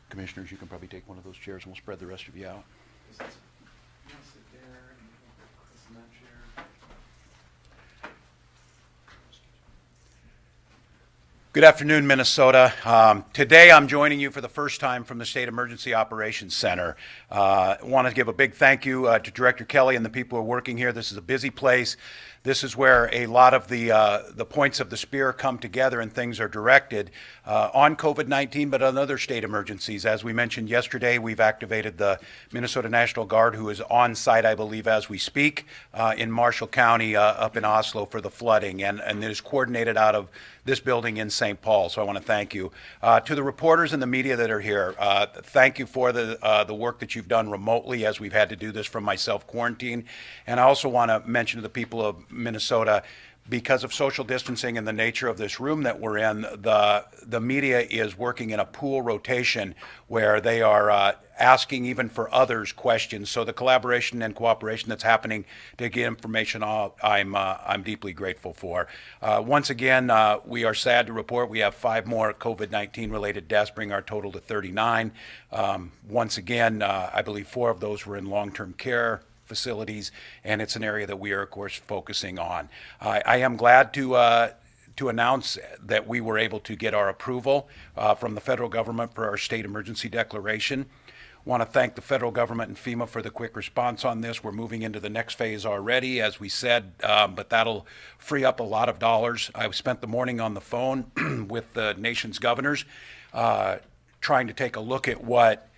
Commissioners, you can probably take one of those chairs and we'll spread the rest of you out. You want to sit there and this and that chair? Good afternoon, Minnesota. Today I'm joining you for the first time from the State Emergency Operations Center. I want to give a big thank you to Director Kelly and the people who are working here. This is a busy place. This is where a lot of the points of the spear come together and things are directed on COVID-19, but on other state emergencies. As we mentioned yesterday, we've activated the Minnesota National Guard, who is on site, I believe, as we speak, in Marshall County up in Oslo for the flooding, and it is coordinated out of this building in St. Paul, so I want to thank you. To the reporters and the media that are here, thank you for the work that you've done remotely as we've had to do this from my self-quarantine. And I also want to mention to the people of Minnesota, because of social distancing and the nature of this room that we're in, the media is working in a pool rotation where they are asking even for others questions. So the collaboration and cooperation that's happening to get information out, I'm deeply grateful for. Once again, we are sad to report we have 5 more COVID-19 related deaths, bringing our total to 39. Once again, I believe 4 of those were in long-term care facilities, and it's an area that we are, of course, focusing on. I am glad to announce that we were able to get our approval from the federal government for our state emergency declaration. Want to thank the federal government and FEMA for the quick response on this. We're moving into the next phase already, as we said, but that'll free up a lot of dollars. I spent the morning on the phone with the nation's governors, trying to take a look at what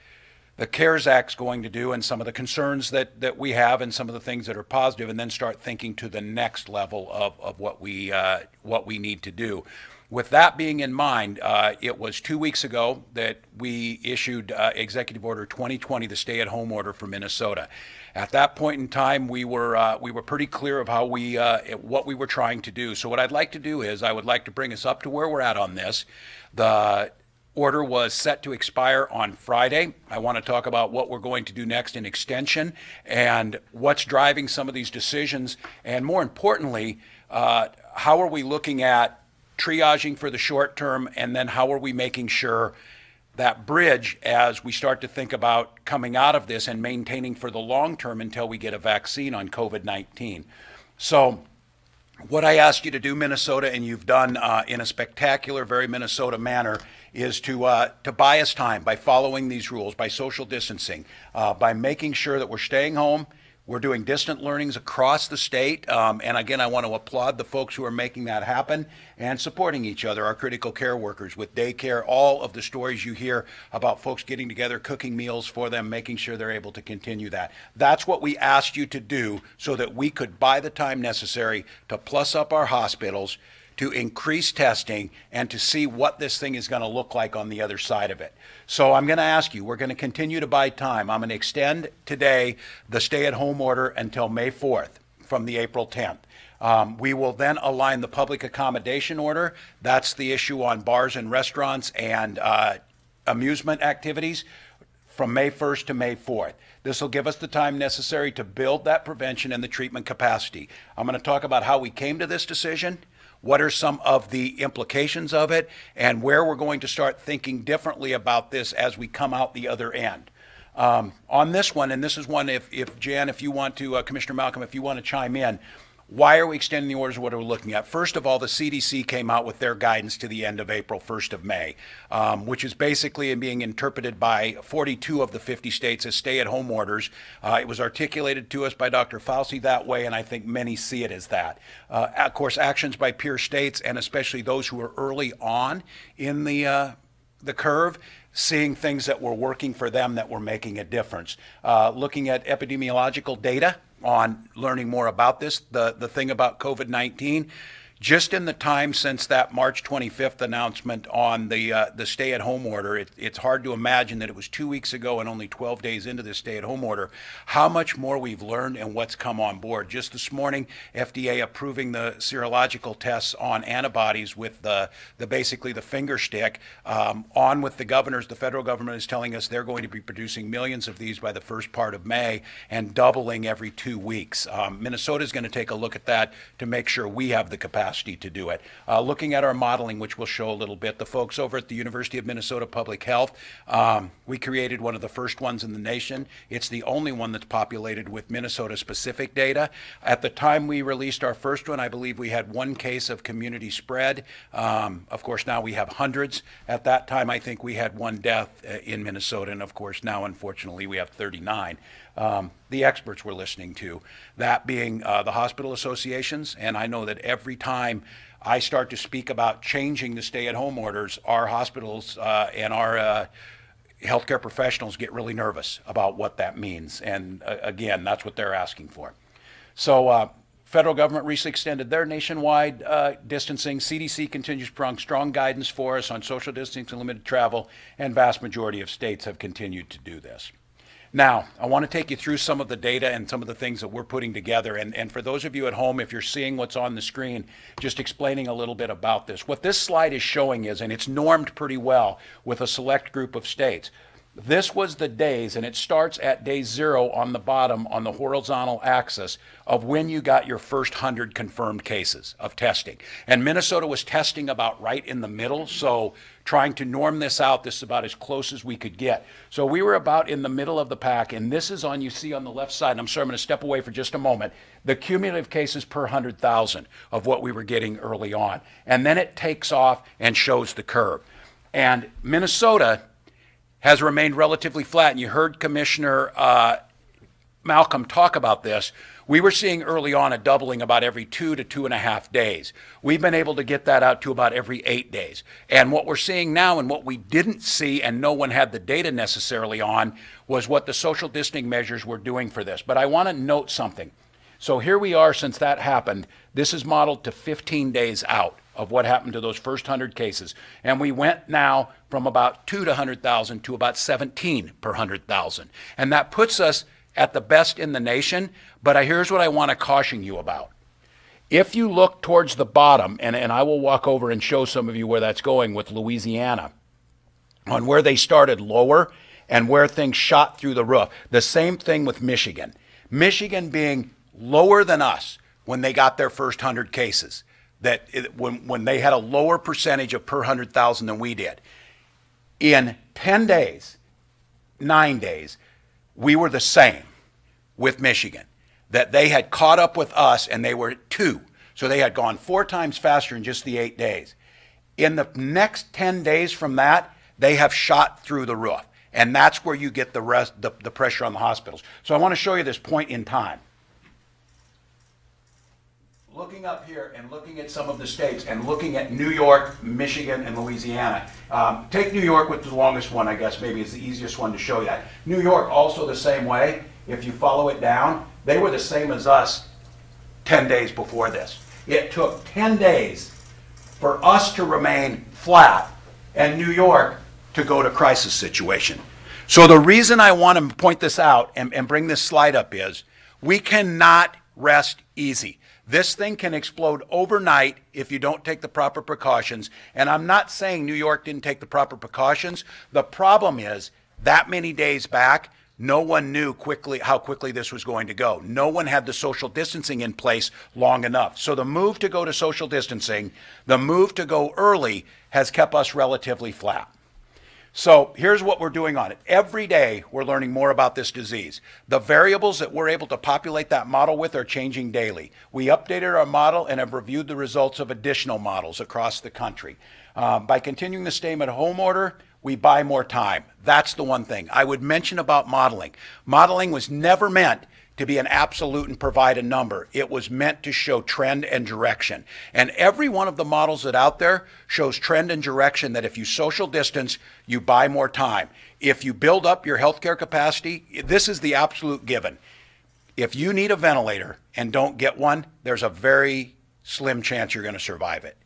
the CARES Act's going to do and some of the concerns that we have and some of the things that are positive, and then start thinking to the next level of what we need to do. With that being in mind, it was 2 weeks ago that we issued Executive Order 2020, the stay-at-home order for Minnesota. At that point in time, we were pretty clear of how what we were trying to do. So what I'd like to do is I would like to bring us up to where we're at on this. The order was set to expire on Friday. I want to talk about what we're going to do next in extension and what's driving some of these decisions, and more importantly, how are we looking at triaging for the short term, and then how are we making sure that bridge as we start to think about coming out of this and maintaining for the long term until we get a vaccine on COVID-19. So what I asked you to do, Minnesota, and you've done in a spectacular, very Minnesota manner, is to buy us time by following these rules, by social distancing, by making sure that we're staying home. We're doing distant learnings across the state, and again, I want to applaud the folks who are making that happen and supporting each other, our critical care workers with daycare, all of the stories you hear about folks getting together, cooking meals for them, making sure they're able to continue that. That's what we asked you to do so that we could buy the time necessary to plus up our hospitals, to increase testing, and to see what this thing is going to look like on the other side of it. So I'm going to ask you, we're going to continue to buy time. I'm going to extend today the stay-at-home order until May 4th from the April 10th. We will then align the public accommodation order. That's the issue on bars and restaurants and amusement activities from May 1st to May 4th. This will give us the time necessary to build that prevention and the treatment capacity. I'm going to talk about how we came to this decision, what are some of the implications of it, and where we're going to start thinking differently about this as we come out the other end. On this one, and this is one, if Jan, if you want to, Commissioner Malcolm, if you want to chime in, why are we extending the orders? What are we looking at? First of all, the CDC came out with their guidance to the end of April, 1st of May, which is basically being interpreted by 42 of the 50 states as stay-at-home orders. It was articulated to us by Dr. Fauci that way, and I think many see it as that. Of course, actions by peer states, and especially those who are early on in the curve, seeing things that were working for them that were making a difference. Looking at epidemiological data on learning more about this, the thing about COVID-19, just in the time since that March 25th announcement on the stay-at-home order, it's hard to imagine that it was 2 weeks ago and only 12 days into the stay-at-home order, how much more we've learned and what's come on board. Just this morning, FDA approving the serological tests on antibodies with basically the finger stick. On with the governors, the federal government is telling us they're going to be producing millions of these by the first part of May and doubling every 2 weeks. Minnesota is going to take a look at that to make sure we have the capacity capacity to do it. Looking at our modeling, which we'll show a little bit, the folks over at the University of Minnesota Public Health, we created one of the first ones in the nation. It's the only one that's populated with Minnesota-specific data. At the time we released our first one, I believe we had one case of community spread. Of course, now we have hundreds. At that time, I think we had one death in Minnesota, and of course, now, unfortunately, we have 39. The experts we're listening to, that being the hospital associations, and I know that every time I start to speak about changing the stay-at-home orders, our hospitals and our healthcare professionals get really nervous about what that means, and again, that's what they're asking for. So federal government recently extended their nationwide distancing. CDC continues to provide strong guidance for us on social distancing and limited travel, and vast majority of states have continued to do this. Now, I want to take you through some of the data and some of the things that we're putting together. And for those of you at home, if you're seeing what's on the screen, just explaining a little bit about this. What this slide is showing is, and it's normed pretty well with a select group of states, this was the days, and it starts at day 0 on the bottom on the horizontal axis of when you got your first 100 confirmed cases of testing. And Minnesota was testing about right in the middle, so trying to norm this out, this is about as close as we could get. So we were about in the middle of the pack, and this is on, you see on the left side, and I'm sorry, I'm going to step away for just a moment, the cumulative cases per 100,000 of what we were getting early on. And then it takes off and shows the curve. And Minnesota has remained relatively flat, and you heard Commissioner Malcolm talk about this. We were seeing early on a doubling about every 2 to 2.5 days. We've been able to get that out to about every 8 days. And what we're seeing now, and what we didn't see and no one had the data necessarily on, was what the social distancing measures were doing for this. But I want to note something. So here we are since that happened. This is modeled to 15 days out of what happened to those first 100 cases. And we went now from about 2 to 100,000 to about 17 per 100,000. And that puts us at the best in the nation, but here's what I want to caution you about. If you look towards the bottom, and I will walk over and show some of you where that's going with Louisiana, on where they started lower and where things shot through the roof. The same thing with Michigan. Michigan being lower than us when they got their first 100 cases, when they had a lower percentage of per 100,000 than we did. In 10 days, 9 days, we were the same with Michigan, that they had caught up with us and they were at 2. So they had gone 4 times faster in just the 8 days. In the next 10 days from that, they have shot through the roof. And that's where you get the pressure on the hospitals. So I want to show you this point in time. Looking up here and looking at some of the states and looking at New York, Michigan, and Louisiana. Take New York with the longest one, I guess, maybe is the easiest one to show you that. New York also the same way. If you follow it down, they were the same as us 10 days before this. It took 10 days for us to remain flat and New York to go to crisis situation. So the reason I want to point this out and bring this slide up is we cannot rest easy. This thing can explode overnight if you don't take the proper precautions. And I'm not saying New York didn't take the proper precautions. The problem is that many days back, no one knew how quickly this was going to go. No one had the social distancing in place long enough. So the move to go to social distancing, the move to go early has kept us relatively flat. So here's what we're doing on it. Every day we're learning more about this disease. The variables that we're able to populate that model with are changing daily. We updated our model and have reviewed the results of additional models across the country. By continuing the stay-at-home order, we buy more time. That's the one thing. I would mention about modeling. Modeling was never meant to be an absolute and provide a number. It was meant to show trend and direction. And every one of the models that out there shows trend and direction that if you social distance, you buy more time. If you build up your healthcare capacity, this is the absolute given. If you need a ventilator and don't get one, there's a very slim chance you're going to survive it.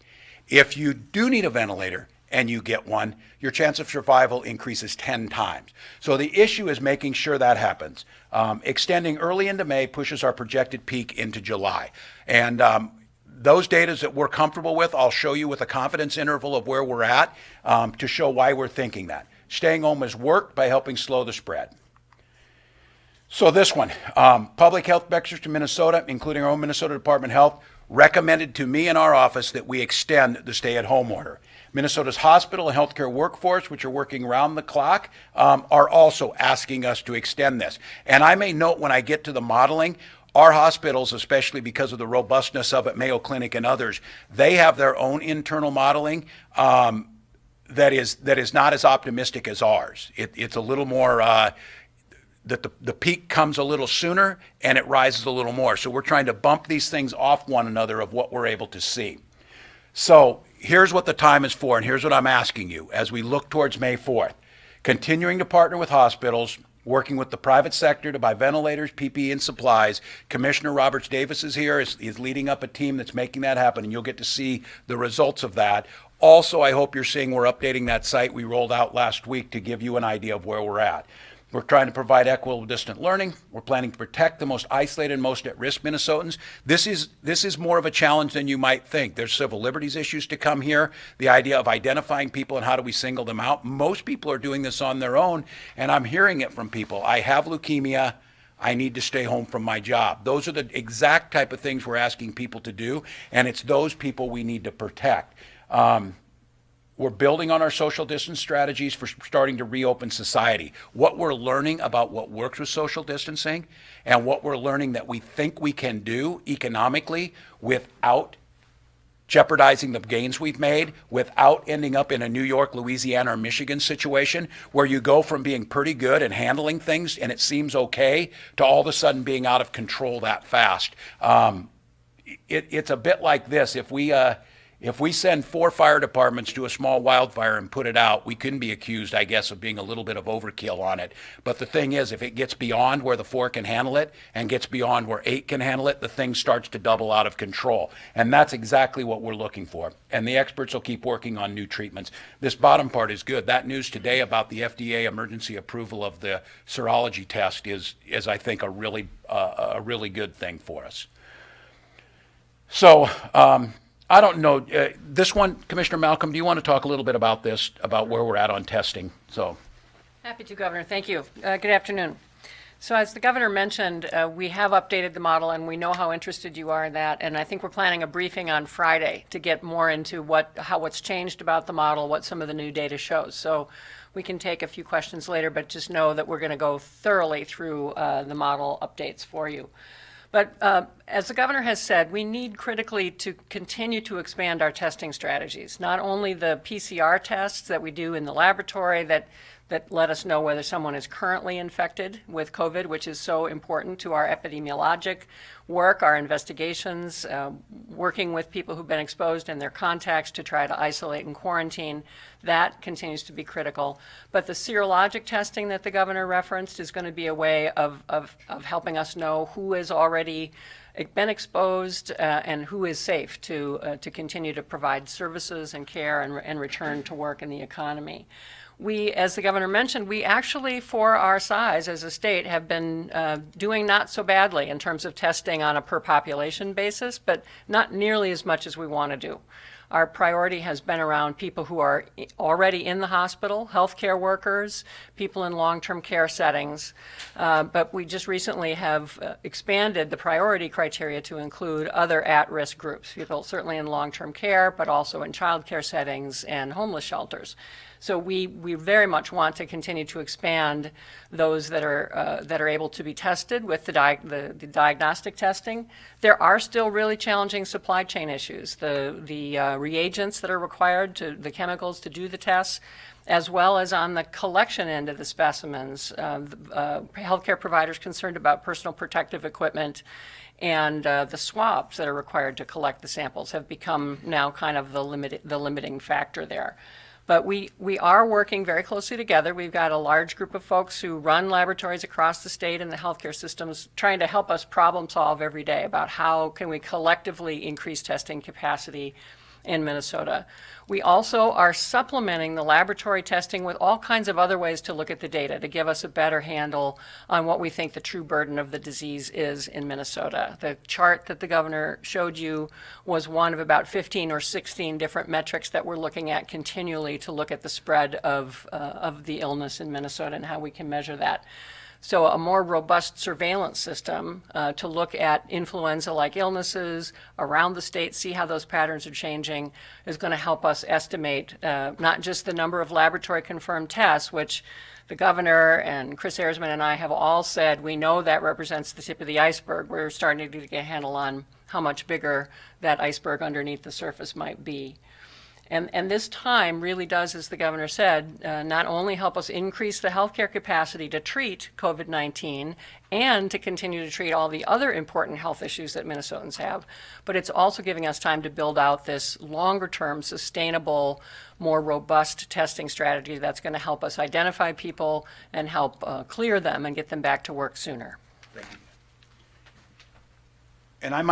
If you do need a ventilator and you get one, your chance of survival increases 10 times. So the issue is making sure that happens. Extending early into May pushes our projected peak into July. And those data that we're comfortable with, I'll show you with a confidence interval of where we're at to show why we're thinking that. Staying home has worked by helping slow the spread. So this one, public health measures to Minnesota, including our own Minnesota Department of Health, recommended to me in our office that we extend the stay-at-home order. Minnesota's hospital and healthcare workforce, which are working round the clock, are also asking us to extend this. And I may note when I get to the modeling, our hospitals, especially because of the robustness of it, Mayo Clinic and others, they have their own internal modeling that is not as optimistic as ours. It's a little more that the peak comes a little sooner and it rises a little more. So we're trying to bump these things off one another of what we're able to see. So here's what the time is for, and here's what I'm asking you as we look towards May 4th. Continuing to partner with hospitals, working with the private sector to buy ventilators, PPE, and supplies. Commissioner Roberts Davis is here, is leading up a team that's making that happen, and you'll get to see the results of that. Also, I hope you're seeing we're updating that site we rolled out last week to give you an idea of where we're at. We're trying to provide equitable distant learning. We're planning to protect the most isolated and most at-risk Minnesotans. This is more of a challenge than you might think. There's civil liberties issues to come here. The idea of identifying people and how do we single them out. Most people are doing this on their own, and I'm hearing it from people. I have leukemia. I need to stay home from my job. Those are the exact type of things we're asking people to do, and it's those people we need to protect. We're building on our social distance strategies for starting to reopen society. What we're learning about what works with social distancing and what we're learning that we think we can do economically without jeopardizing the gains we've made, without ending up in a New York, Louisiana, or Michigan situation where you go from being pretty good and handling things and it seems okay to all of a sudden being out of control that fast. It's a bit like this. If we send 4 fire departments to a small wildfire and put it out, we couldn't be accused, I guess, of being a little bit of overkill on it. But the thing is, if it gets beyond where the 4 can handle it and gets beyond where 8 can handle it, the thing starts to double out of control. And that's exactly what we're looking for. And the experts will keep working on new treatments. This bottom part is good. That news today about the FDA emergency approval of the serology test is I think, a really good thing for us. So, I don't know, this one, Commissioner Malcolm, do you want to talk a little bit about this, about where we're at on testing? So, Happy to, Governor. Thank you. Good afternoon. So as the governor mentioned, we have updated the model and we know how interested you are in that. And I think we're planning a briefing on Friday to get more into what's changed about the model, what some of the new data shows. So we can take a few questions later, but just know that we're going to go thoroughly through the model updates for you. But as the governor has said, we need critically to continue to expand our testing strategies, not only the PCR tests that we do in the laboratory that let us know whether someone is currently infected with COVID, which is so important to our epidemiologic work, our investigations, working with people who've been exposed and their contacts to try to isolate and quarantine. That continues to be critical. But the serologic testing that the governor referenced is going to be a way of helping us know who has already been exposed and who is safe to continue to provide services and care and return to work in the economy. We, as the governor mentioned, we actually, for our size as a state, have been doing not so badly in terms of testing on a per population basis, but not nearly as much as we want to do. Our priority has been around people who are already in the hospital, healthcare workers, people in long-term care settings. But we just recently have expanded the priority criteria to include other at-risk groups, people certainly in long-term care, but also in child care settings and homeless shelters. So we very much want to continue to expand those that are able to be tested with the diagnostic testing. There are still really challenging supply chain issues. The reagents that are required, the chemicals to do the tests, as well as on the collection end of the specimens. Healthcare providers concerned about personal protective equipment and the swabs that are required to collect the samples have become now kind of the limiting factor there. But we are working very closely together. We've got a large group of folks who run laboratories across the state and the healthcare systems trying to help us problem solve every day about how can we collectively increase testing capacity in Minnesota. We also are supplementing the laboratory testing with all kinds of other ways to look at the data to give us a better handle on what we think the true burden of the disease is in Minnesota. The chart that the governor showed you was one of about 15 or 16 different metrics that we're looking at continually to look at the spread of the illness in Minnesota and how we can measure that. So a more robust surveillance system to look at influenza-like illnesses around the state, see how those patterns are changing, is going to help us estimate not just the number of laboratory-confirmed tests, which the governor and Chris Erzman and I have all said we know that represents the tip of the iceberg. We're starting to get a handle on how much bigger that iceberg underneath the surface might be. And this time really does, as the governor said, not only help us increase the healthcare capacity to treat COVID-19 and to continue to treat all the other important health issues that Minnesotans have, but it's also giving us time to build out this longer-term, sustainable, more robust testing strategy that's going to help us identify people and help clear them and get them back to work sooner. And I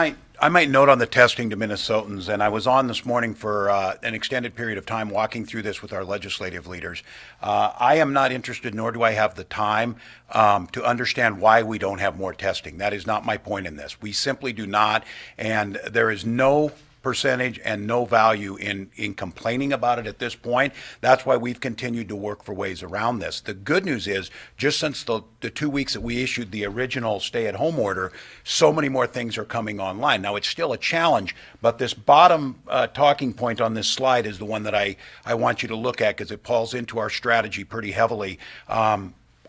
might note on the testing to Minnesotans, and I was on this morning for an extended period of time walking through this with our legislative leaders. I am not interested, nor do I have the time to understand why we don't have more testing. That is not my point in this. We simply do not, and there is no percentage and no value in complaining about it at this point. That's why we've continued to work for ways around this. The good news is, just since the 2 weeks that we issued the original stay-at-home order, so many more things are coming online. Now, it's still a challenge, but this bottom talking point on this slide is the one that I want you to look at because it falls into our strategy pretty heavily.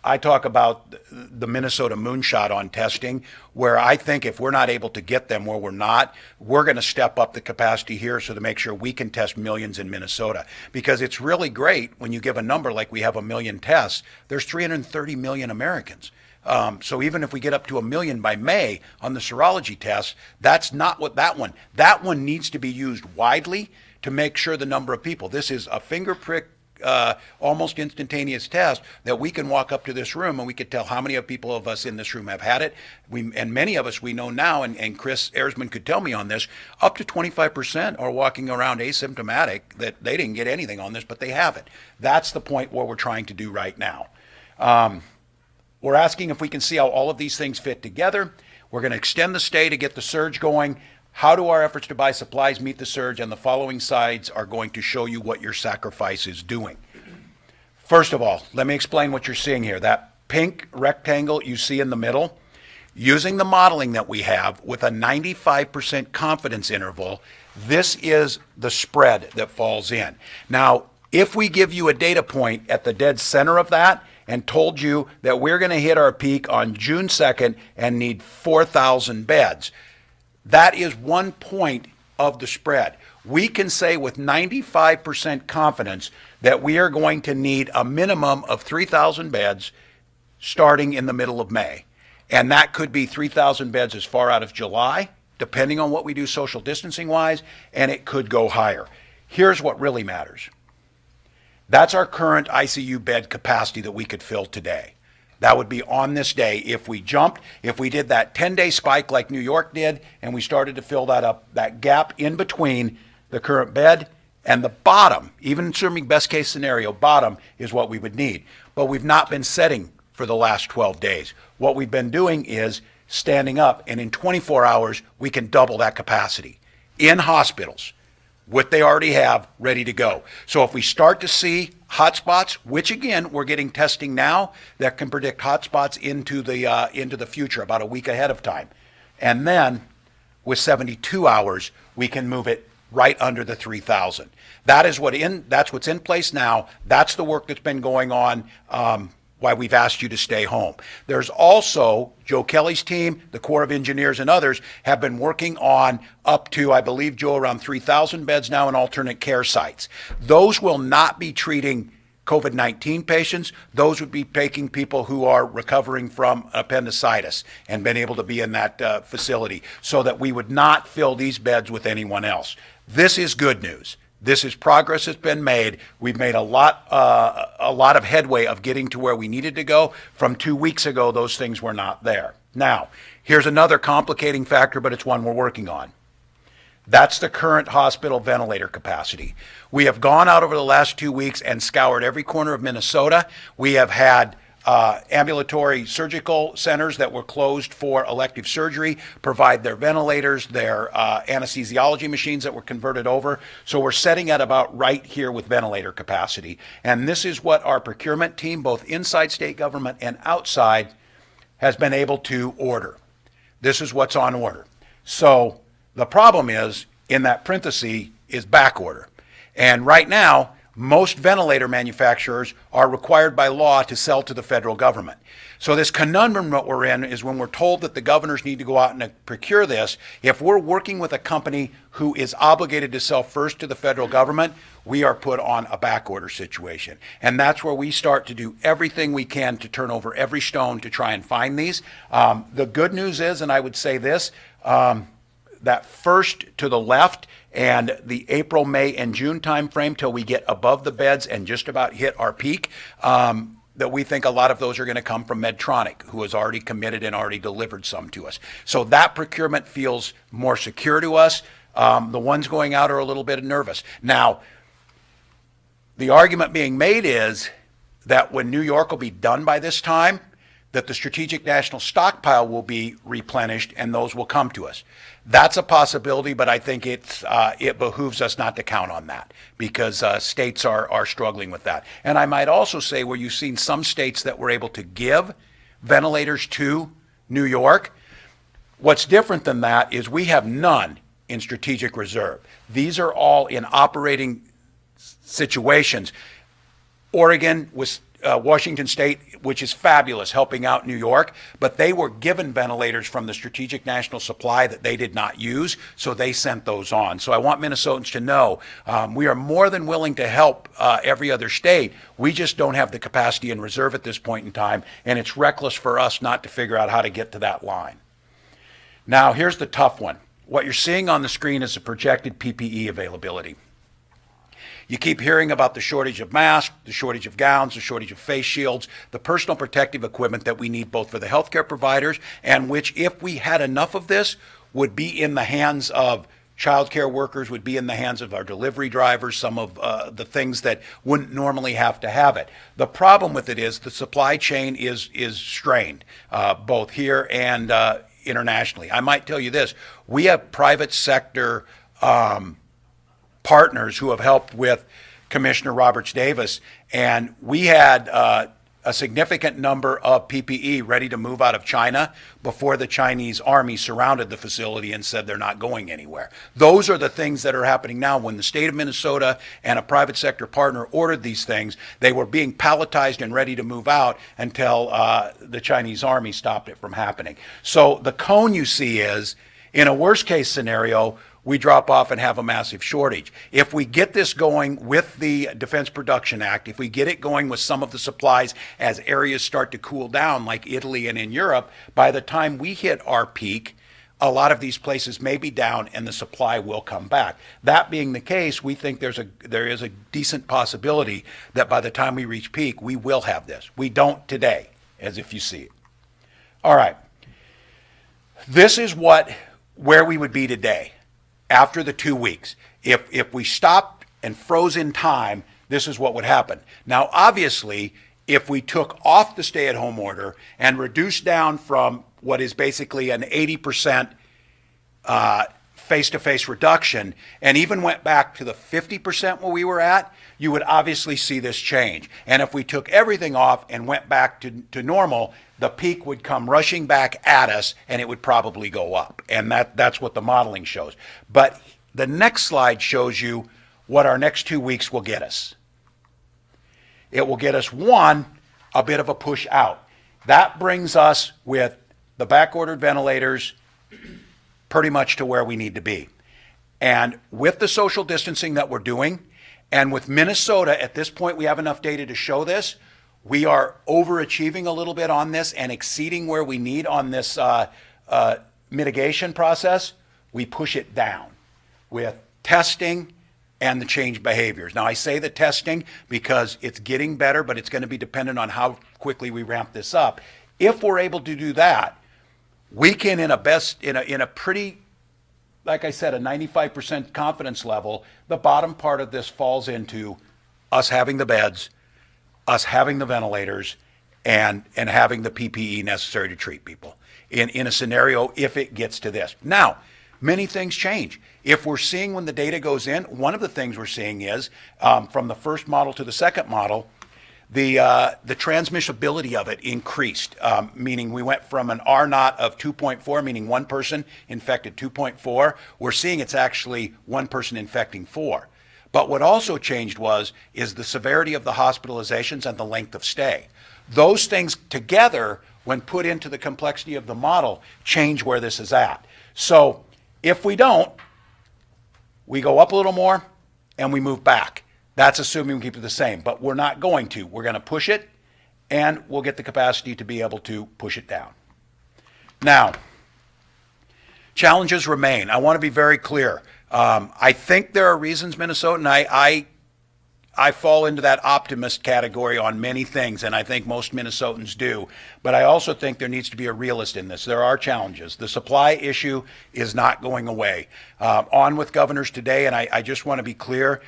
I talk about the Minnesota moonshot on testing, where I think if we're not able to get them where we're not, we're going to step up the capacity here so to make sure we can test millions in Minnesota. Because it's really great when you give a number like we have 1 million tests, there's 330 million Americans. So even if we get up to 1 million by May on the serology tests, that's not what that one needs to be used widely to make sure the number of people. This is a finger prick almost instantaneous test that we can walk up to this room and we could tell how many of people of us in this room have had it. And many of us we know now, and Chris Erzman could tell me on this, up to 25% are walking around asymptomatic that they didn't get anything on this, but they have it. That's the point where we're trying to do right now. We're asking if we can see how all of these things fit together. We're going to extend the stay to get the surge going. How do our efforts to buy supplies meet the surge? And the following slides are going to show you what your sacrifice is doing. First of all, let me explain what you're seeing here. That pink rectangle you see in the middle, using the modeling that we have with a 95% confidence interval, this is the spread that falls in. Now, if we give you a data point at the dead center of that and told you that we're going to hit our peak on June 2nd and need 4,000 beds, that is 1 point of the spread. We can say with 95% confidence that we are going to need a minimum of 3,000 beds starting in the middle of May. And that could be 3,000 beds as far out as July, depending on what we do social distancing wise, and it could go higher. Here's what really matters. That's our current ICU bed capacity that we could fill today. That would be on this day. If we jumped, if we did that 10-day spike like New York did, and we started to fill that up, that gap in between the current bed and the bottom, even assuming best case scenario, bottom is what we would need. But we've not been setting for the last 12 days. What we've been doing is standing up, and in 24 hours, we can double that capacity in hospitals, what they already have ready to go. So if we start to see hotspots, which again, we're getting testing now that can predict hotspots into the future, about a week ahead of time. And then with 72 hours, we can move it right under the 3,000. That's what's in place now. That's the work that's been going on, why we've asked you to stay home. There's also Joe Kelly's team, the Corps of Engineers and others have been working on up to, I believe, Joe, around 3,000 beds now in alternate care sites. Those will not be treating COVID-19 patients. Those would be taking people who are recovering from appendicitis and been able to be in that facility so that we would not fill these beds with anyone else. This is good news. This is progress that's been made. We've made a lot of headway of getting to where we needed to go. From 2 weeks ago, those things were not there. Now, here's another complicating factor, but it's one we're working on. That's the current hospital ventilator capacity. We have gone out over the last 2 weeks and scoured every corner of Minnesota. We have had ambulatory surgical centers that were closed for elective surgery provide their ventilators, their anesthesiology machines that were converted over. So we're setting at about right here with ventilator capacity. And this is what our procurement team, both inside state government and outside, has been able to order. This is what's on order. So the problem is, in that parenthesis is back order. And right now, most ventilator manufacturers are required by law to sell to the federal government. So this conundrum that we're in is when we're told that the governors need to go out and procure this, if we're working with a company who is obligated to sell first to the federal government, we are put on a back order situation. And that's where we start to do everything we can to turn over every stone to try and find these. The good news is, and I would say this, that first to the left and the April, May, and June timeframe till we get above the beds and just about hit our peak, that we think a lot of those are going to come from Medtronic, who has already committed and already delivered some to us. So that procurement feels more secure to us. The ones going out are a little bit nervous. Now, the argument being made is that when New York will be done by this time, that the Strategic National Stockpile will be replenished and those will come to us. That's a possibility, but I think it behooves us not to count on that because states are struggling with that. And I might also say where you've seen some states that were able to give ventilators to New York, what's different than that is we have none in strategic reserve. These are all in operating situations. Oregon was Washington State, which is fabulous, helping out New York, but they were given ventilators from the Strategic National Supply that they did not use, so they sent those on. So I want Minnesotans to know we are more than willing to help every other state. We just don't have the capacity in reserve at this point in time, and it's reckless for us not to figure out how to get to that line. Now, here's the tough one. What you're seeing on the screen is the projected PPE availability. You keep hearing about the shortage of masks, the shortage of gowns, the shortage of face shields, the personal protective equipment that we need both for the healthcare providers and which, if we had enough of this, would be in the hands of childcare workers, would be in the hands of our delivery drivers, some of the things that wouldn't normally have to have it. The problem with it is the supply chain is strained, both here and internationally. I might tell you this, we have private sector partners who have helped with Commissioner Roberts Davis, and we had a significant number of PPE ready to move out of China before the Chinese army surrounded the facility and said they're not going anywhere. Those are the things that are happening now. When the state of Minnesota and a private sector partner ordered these things, they were being palletized and ready to move out until the Chinese army stopped it from happening. So the cone you see is, in a worst case scenario, we drop off and have a massive shortage. If we get this going with the Defense Production Act, if we get it going with some of the supplies as areas start to cool down like Italy and in Europe, by the time we hit our peak, a lot of these places may be down and the supply will come back. That being the case, we think there is a decent possibility that by the time we reach peak, we will have this. We don't today, as if you see it. All right. This is where we would be today. After the 2 weeks, if we stopped and froze in time, this is what would happen. Now, obviously, if we took off the stay-at-home order and reduced down from what is basically an 80% face-to-face reduction and even went back to the 50% where we were at, you would obviously see this change. And if we took everything off and went back to normal, the peak would come rushing back at us and it would probably go up. And that's what the modeling shows. But the next slide shows you what our next 2 weeks will get us. It will get us, one, a bit of a push out. That brings us with the back-ordered ventilators pretty much to where we need to be. And with the social distancing that we're doing, and with Minnesota, at this point we have enough data to show this, we are overachieving a little bit on this and exceeding where we need on this mitigation process. We push it down with testing and the changed behaviors. Now, I say the testing because it's getting better, but it's going to be dependent on how quickly we ramp this up. If we're able to do that, we can, in a pretty, like I said, a 95% confidence level, the bottom part of this falls into us having the beds, us having the ventilators, and having the PPE necessary to treat people in a scenario if it gets to this. Now, many things change. If we're seeing when the data goes in, one of the things we're seeing is from the first model to the second model, the transmissibility of it increased, meaning we went from an R naught of 2.4, meaning one person infected 2.4. We're seeing it's actually one person infecting 4. But what also changed is the severity of the hospitalizations and the length of stay. Those things together, when put into the complexity of the model, change where this is at. So if we don't, we go up a little more and we move back. That's assuming we keep it the same, but we're not going to. We're going to push it, and we'll get the capacity to be able to push it down. Now, challenges remain. I want to be very clear. I think there are reasons, Minnesota, and I fall into that optimist category on many things, and I think most Minnesotans do. But I also think there needs to be a realist in this. There are challenges. The supply issue is not going away. On with governors today, and I just want to be clear.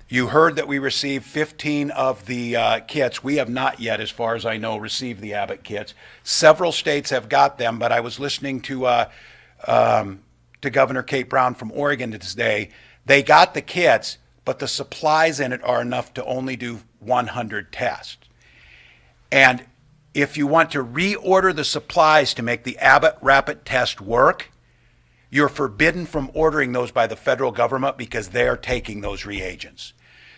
You heard that we received 15 of the kits. We have not yet, as far as I know, received the Abbott kits. Several states have got them, but I was listening to Governor Kate Brown from Oregon today. They got the kits, but the supplies in it are enough to only do 100 tests. And if you want to reorder the supplies to make the Abbott rapid test work, you're forbidden from ordering those by the federal government because they're taking those reagents.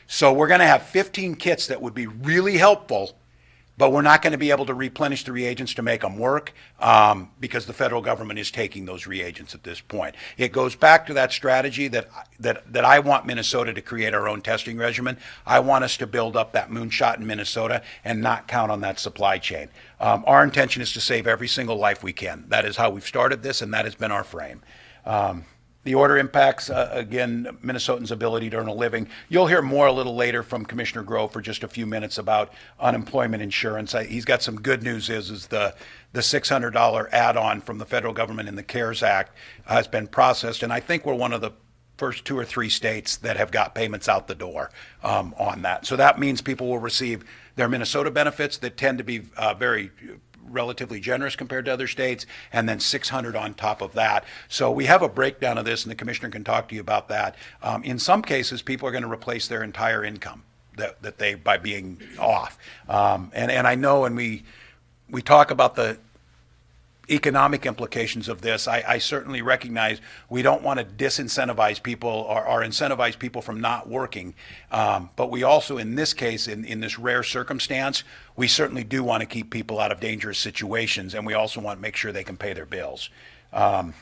So we're going to have 15 kits that would be really helpful, but we're not going to be able to replenish the reagents to make them work because the federal government is taking those reagents at this point. It goes back to that strategy that I want Minnesota to create our own testing regimen. I want us to build up that moonshot in Minnesota and not count on that supply chain. Our intention is to save every single life we can. That is how we've started this, and that has been our frame. The order impacts, again, Minnesotans' ability to earn a living. You'll hear more a little later from Commissioner Grove for just a few minutes about unemployment insurance. He's got some good news is the $600 add-on from the federal government in the CARES Act has been processed, and I think we're one of the first 2 or 3 states that have got payments out the door on that. So that means people will receive their Minnesota benefits that tend to be very relatively generous compared to other states, and then $600 on top of that. So we have a breakdown of this, and the commissioner can talk to you about that. In some cases, people are going to replace their entire income that they by being off. And I know, and we talk about the economic implications of this. I certainly recognize we don't want to disincentivize people or incentivize people from not working. But we also, in this case, in this rare circumstance, we certainly do want to keep people out of dangerous situations, and we also want to make sure they can pay their bills. So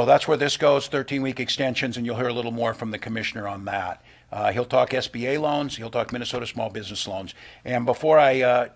that's where this goes, 13-week extensions, and you'll hear a little more from the commissioner on that. He'll talk SBA loans, he'll talk Minnesota small business loans. And before I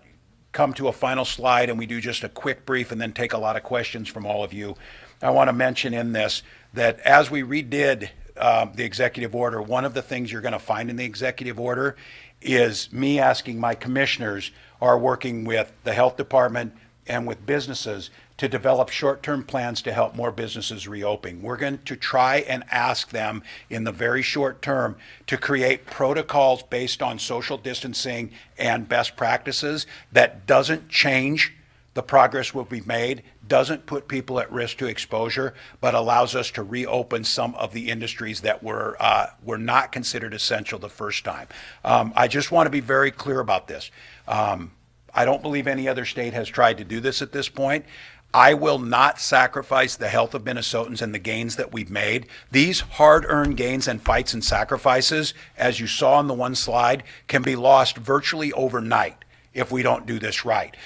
come to a final slide and we do just a quick brief and then take a lot of questions from all of you, I want to mention in this that as we redid the executive order, one of the things you're going to find in the executive order is me asking my commissioners are working with the health department and with businesses to develop short-term plans to help more businesses reopen. We're going to try and ask them in the very short term to create protocols based on social distancing and best practices that doesn't change the progress we've made, doesn't put people at risk to exposure, but allows us to reopen some of the industries that were not considered essential the first time. I just want to be very clear about this. I don't believe any other state has tried to do this at this point. I will not sacrifice the health of Minnesotans and the gains that we've made. These hard-earned gains and fights and sacrifices, as you saw on the one slide, can be lost virtually overnight if we don't do this right.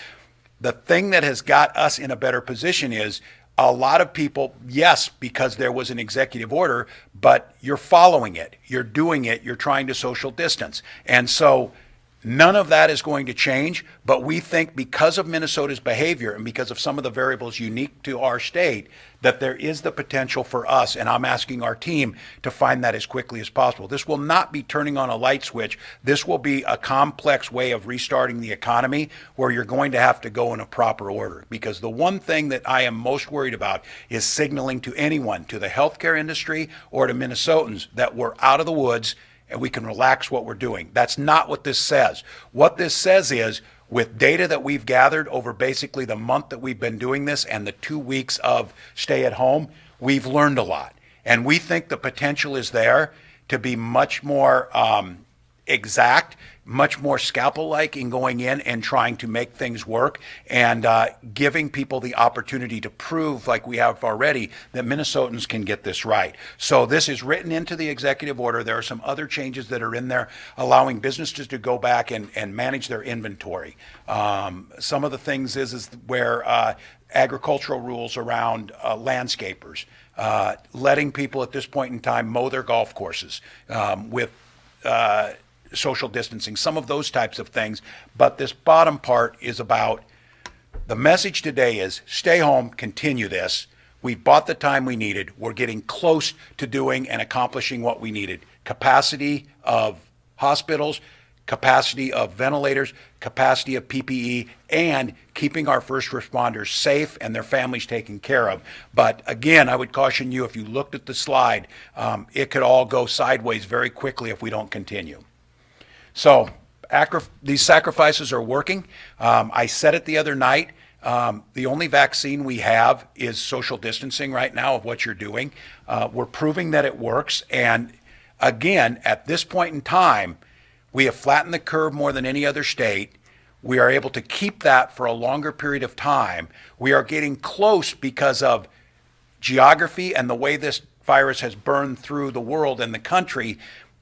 The thing that has got us in a better position is a lot of people, yes, because there was an executive order, but you're following it, you're doing it, you're trying to social distance. And so none of that is going to change, but we think because of Minnesota's behavior and because of some of the variables unique to our state, that there is the potential for us, and I'm asking our team to find that as quickly as possible. This will not be turning on a light switch. This will be a complex way of restarting the economy where you're going to have to go in a proper order. Because the one thing that I am most worried about is signaling to anyone, to the healthcare industry or to Minnesotans, that we're out of the woods and we can relax what we're doing. That's not what this says. What this says is, with data that we've gathered over basically the month that we've been doing this and the 2 weeks of stay at home, we've learned a lot. And we think the potential is there to be much more exact, much more scalpel-like in going in and trying to make things work and giving people the opportunity to prove, like we have already, that Minnesotans can get this right. So this is written into the executive order. There are some other changes that are in there allowing businesses to go back and manage their inventory. Some of the things is where agricultural rules around landscapers, letting people at this point in time mow their golf courses with social distancing, some of those types of things. But this bottom part is about, the message today is stay home, continue this. We bought the time we needed. We're getting close to doing and accomplishing what we needed. Capacity of hospitals, capacity of ventilators, capacity of PPE, and keeping our first responders safe and their families taken care of. But again, I would caution you, if you looked at the slide, it could all go sideways very quickly if we don't continue. So these sacrifices are working. I said it the other night. The only vaccine we have is social distancing right now of what you're doing. We're proving that it works. And again, at this point in time, we have flattened the curve more than any other state. We are able to keep that for a longer period of time. We are getting close because of geography and the way this virus has burned through the world and the country.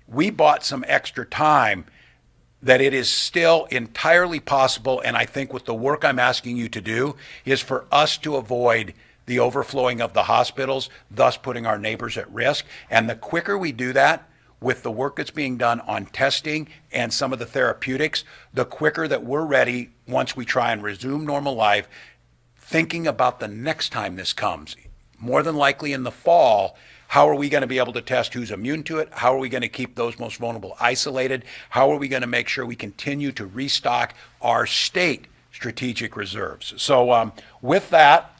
We bought some extra time that it is still entirely possible, and I think with the work I'm asking you to do, is for us to avoid the overflowing of the hospitals, thus putting our neighbors at risk. And the quicker we do that, with the work that's being done on testing and some of the therapeutics, the quicker that we're ready once we try and resume normal life, thinking about the next time this comes. More than likely in the fall, how are we going to be able to test who's immune to it? How are we going to keep those most vulnerable isolated? How are we going to make sure we continue to restock our state strategic reserves? So with that,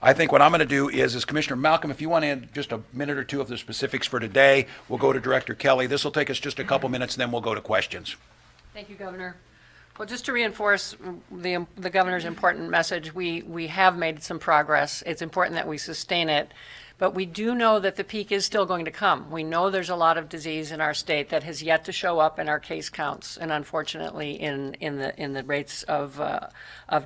I think what I'm going to do is Commissioner Malcolm, if you want to add just a minute or two of the specifics for today, we'll go to Director Kelly. This will take us just a couple minutes, and then we'll go to questions. Thank you, Governor. Well, just to reinforce the governor's important message, we have made some progress. It's important that we sustain it. But we do know that the peak is still going to come. We know there's a lot of disease in our state that has yet to show up in our case counts, and unfortunately in the rates of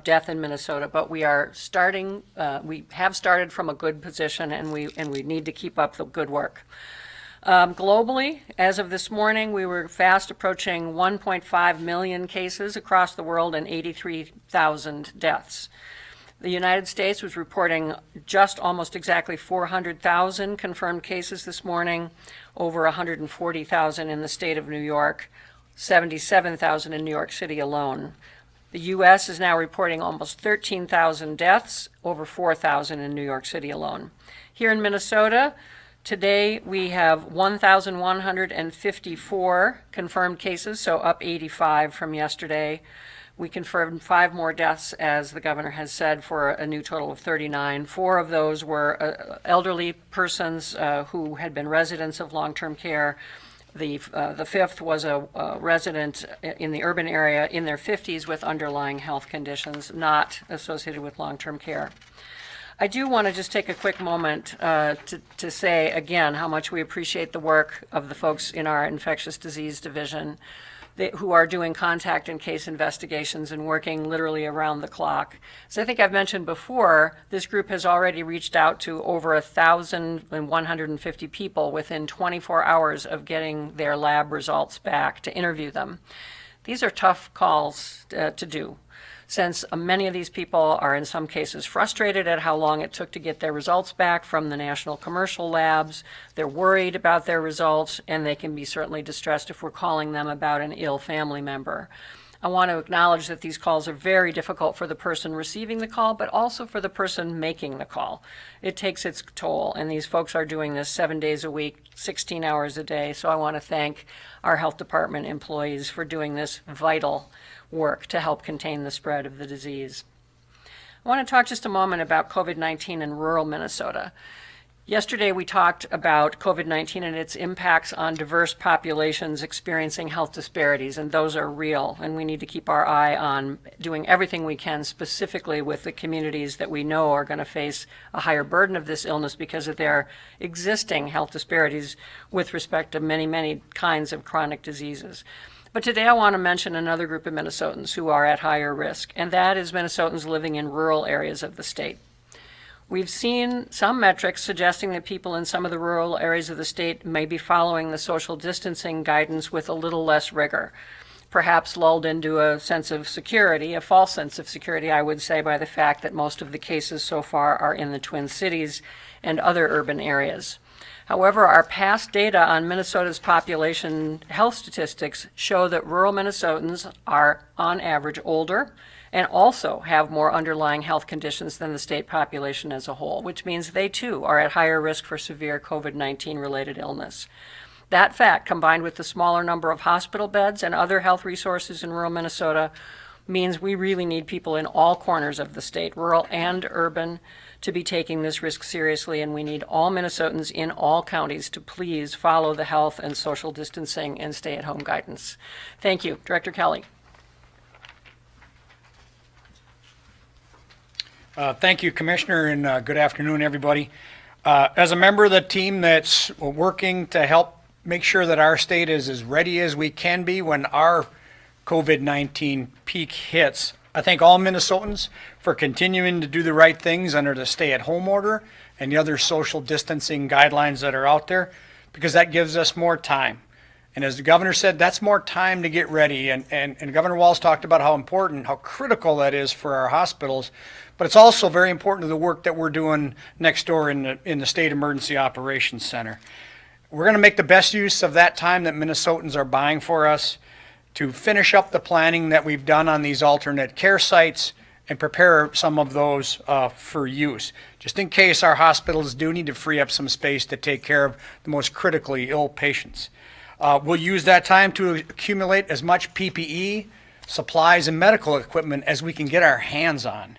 death in Minnesota. But we are starting. We have started from a good position, and we need to keep up the good work. Globally, as of this morning, we were fast approaching 1.5 million cases across the world and 83,000 deaths. The United States was reporting just almost exactly 400,000 confirmed cases this morning, over 140,000 in the state of New York, 77,000 in New York City alone. The U.S. is now reporting almost 13,000 deaths, over 4,000 in New York City alone. Here in Minnesota, today we have 1,154 confirmed cases, so up 85 from yesterday. We confirmed 5 more deaths, as the governor has said, for a new total of 39. 4 of those were elderly persons who had been residents of long-term care. The 5th was a resident in the urban area in their 50s with underlying health conditions not associated with long-term care. I do want to just take a quick moment to say again how much we appreciate the work of the folks in our infectious disease division who are doing contact and case investigations and working literally around the clock. So I think I've mentioned before, this group has already reached out to over 1,150 people within 24 hours of getting their lab results back to interview them. These are tough calls to do, since many of these people are in some cases frustrated at how long it took to get their results back from the national commercial labs. They're worried about their results, and they can be certainly distressed if we're calling them about an ill family member. I want to acknowledge that these calls are very difficult for the person receiving the call, but also for the person making the call. It takes its toll, and these folks are doing this 7 days a week, 16 hours a day. So I want to thank our health department employees for doing this vital work to help contain the spread of the disease. I want to talk just a moment about COVID-19 in rural Minnesota. Yesterday we talked about COVID-19 and its impacts on diverse populations experiencing health disparities, and those are real, and we need to keep our eye on doing everything we can specifically with the communities that we know are going to face a higher burden of this illness because of their existing health disparities with respect to many, many kinds of chronic diseases. But today I want to mention another group of Minnesotans who are at higher risk, and that is Minnesotans living in rural areas of the state. We've seen some metrics suggesting that people in some of the rural areas of the state may be following the social distancing guidance with a little less rigor, perhaps lulled into a sense of security, a false sense of security, I would say, by the fact that most of the cases so far are in the Twin Cities and other urban areas. However, our past data on Minnesota's population health statistics show that rural Minnesotans are, on average, older and also have more underlying health conditions than the state population as a whole, which means they too are at higher risk for severe COVID-19 related illness. That fact, combined with the smaller number of hospital beds and other health resources in rural Minnesota, means we really need people in all corners of the state, rural and urban, to be taking this risk seriously, and we need all Minnesotans in all counties to please follow the health and social distancing and stay-at-home guidance. Thank you. Director Kelly. Thank you, Commissioner, and good afternoon, everybody. As a member of the team that's working to help make sure that our state is as ready as we can be when our COVID-19 peak hits, I thank all Minnesotans for continuing to do the right things under the stay-at-home order and the other social distancing guidelines that are out there, because that gives us more time. And as the governor said, that's more time to get ready. And Governor Walz talked about how important, how critical that is for our hospitals. But it's also very important to the work that we're doing next door in the State Emergency Operations Center. We're going to make the best use of that time that Minnesotans are buying for us to finish up the planning that we've done on these alternate care sites and prepare some of those for use, just in case our hospitals do need to free up some space to take care of the most critically ill patients. We'll use that time to accumulate as much PPE, supplies, and medical equipment as we can get our hands on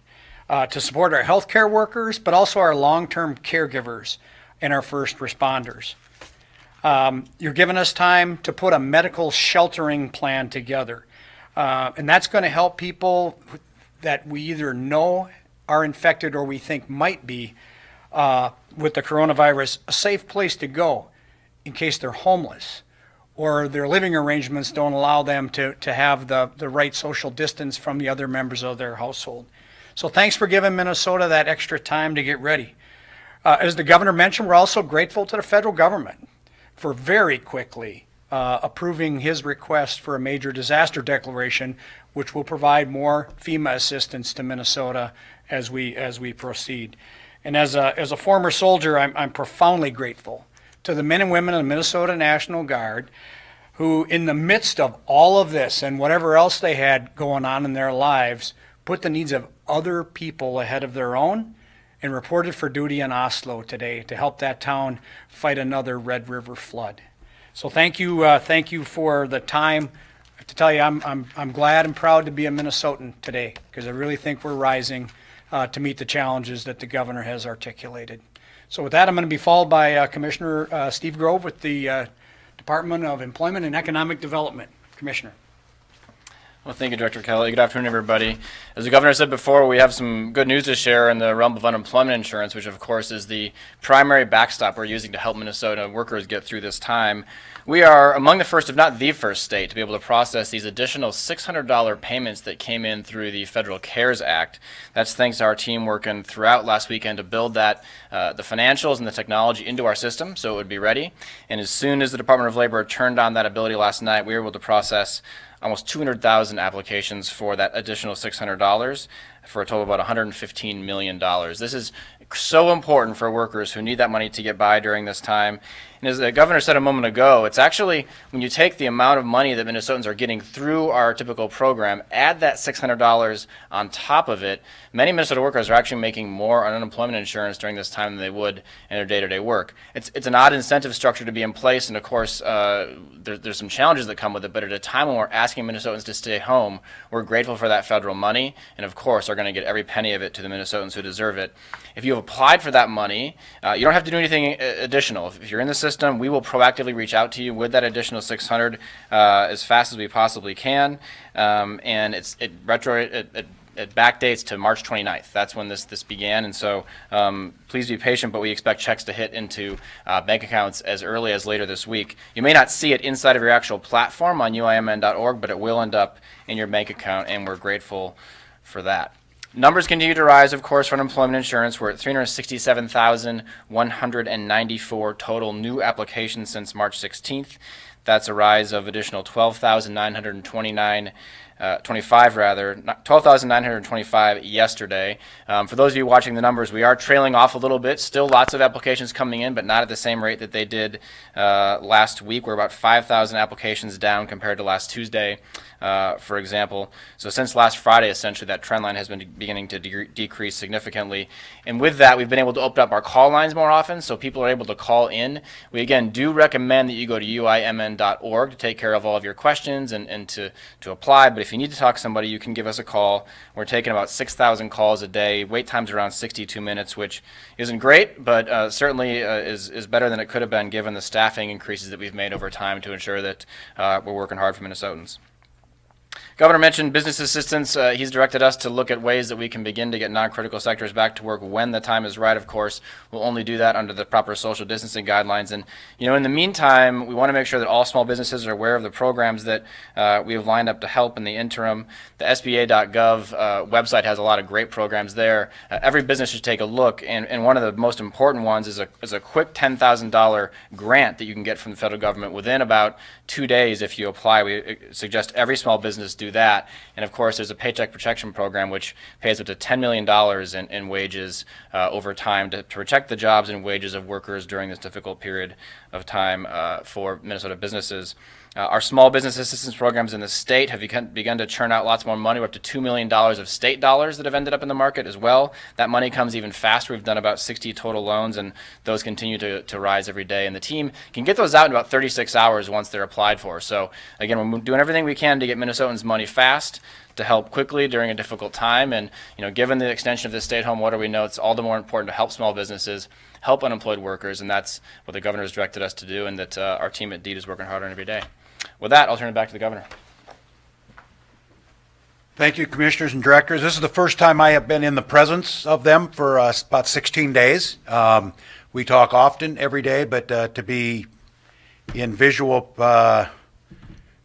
to support our healthcare workers, but also our long-term caregivers and our first responders. You're giving us time to put a medical sheltering plan together, and that's going to help people that we either know are infected or we think might be with the coronavirus, a safe place to go in case they're homeless or their living arrangements don't allow them to have the right social distance from the other members of their household. So thanks for giving Minnesota that extra time to get ready. As the governor mentioned, we're also grateful to the federal government for very quickly approving his request for a major disaster declaration, which will provide more FEMA assistance to Minnesota as we proceed. And as a former soldier, I'm profoundly grateful to the men and women of the Minnesota National Guard who, in the midst of all of this and whatever else they had going on in their lives, put the needs of other people ahead of their own and reported for duty in Oslo today to help that town fight another Red River flood. So thank you for the time. I have to tell you, I'm glad and proud to be a Minnesotan today, because I really think we're rising to meet the challenges that the governor has articulated. So with that, I'm going to be followed by Commissioner Steve Grove with the Department of Employment and Economic Development. Commissioner. Well, thank you, Director Kelly. Good afternoon, everybody. As the governor said before, we have some good news to share in the realm of unemployment insurance, which of course is the primary backstop we're using to help Minnesota workers get through this time. We are among the first, if not the first state, to be able to process these additional $600 payments that came in through the Federal CARES Act. That's thanks to our team working throughout last weekend to build that, the financials and the technology into our system so it would be ready. And as soon as the Department of Labor turned on that ability last night, we were able to process almost 200,000 applications for that additional $600 for a total of about $115 million. This is so important for workers who need that money to get by during this time. And as the governor said a moment ago, it's actually, when you take the amount of money that Minnesotans are getting through our typical program, add that $600 on top of it, many Minnesota workers are actually making more on unemployment insurance during this time than they would in their day-to-day work. It's an odd incentive structure to be in place, and of course, there's some challenges that come with it, but at a time when we're asking Minnesotans to stay home, we're grateful for that federal money, and of course are going to get every penny of it to the Minnesotans who deserve it. If you have applied for that money, you don't have to do anything additional. If you're in the system, we will proactively reach out to you with that additional $600 as fast as we possibly can, and it it backdates to March 29th. That's when this began, and so please be patient, but we expect checks to hit into bank accounts as early as later this week. You may not see it inside of your actual platform on uimn.org, but it will end up in your bank account, and we're grateful for that. Numbers continue to rise, of course, for unemployment insurance. We're at 367,194 total new applications since March 16th. That's a rise of additional 12,925 yesterday. For those of you watching the numbers, we are trailing off a little bit. Still lots of applications coming in, but not at the same rate that they did last week. We're about 5,000 applications down compared to last Tuesday, for example. So since last Friday, essentially, that trend line has been beginning to decrease significantly. And with that, we've been able to open up our call lines more often, so people are able to call in. We, again, do recommend that you go to uimn.org to take care of all of your questions and to apply. But if you need to talk to somebody, you can give us a call. We're taking about 6,000 calls a day. Wait time's around 62 minutes, which isn't great, but certainly is better than it could have been given the staffing increases that we've made over time to ensure that we're working hard for Minnesotans. Governor mentioned business assistance. He's directed us to look at ways that we can begin to get non-critical sectors back to work when the time is right, of course. We'll only do that under the proper social distancing guidelines. And, in the meantime, we want to make sure that all small businesses are aware of the programs that we have lined up to help in the interim. The SBA.gov website has a lot of great programs there. Every business should take a look, and one of the most important ones is a quick $10,000 grant that you can get from the federal government within about 2 days if you apply. We suggest every small business do that. And of course, there's a Paycheck Protection Program which pays up to $10 million in wages over time to protect the jobs and wages of workers during this difficult period of time for Minnesota businesses. Our small business assistance programs in the state have begun to churn out lots more money. We're up to $2 million of state dollars that have ended up in the market as well. That money comes even faster. We've done about 60 total loans, and those continue to rise every day. And the team can get those out in about 36 hours once they're applied for. So again, we're doing everything we can to get Minnesotans money fast, to help quickly during a difficult time. And given the extension of the stay-at-home order, we know it's all the more important to help small businesses, help unemployed workers, and that's what the governor has directed us to do, and that our team at DEED is working hard on every day. With that, I'll turn it back to the governor. Thank you, commissioners and directors. This is the first time I have been in the presence of them for about 16 days. We talk often every day, but to be in visual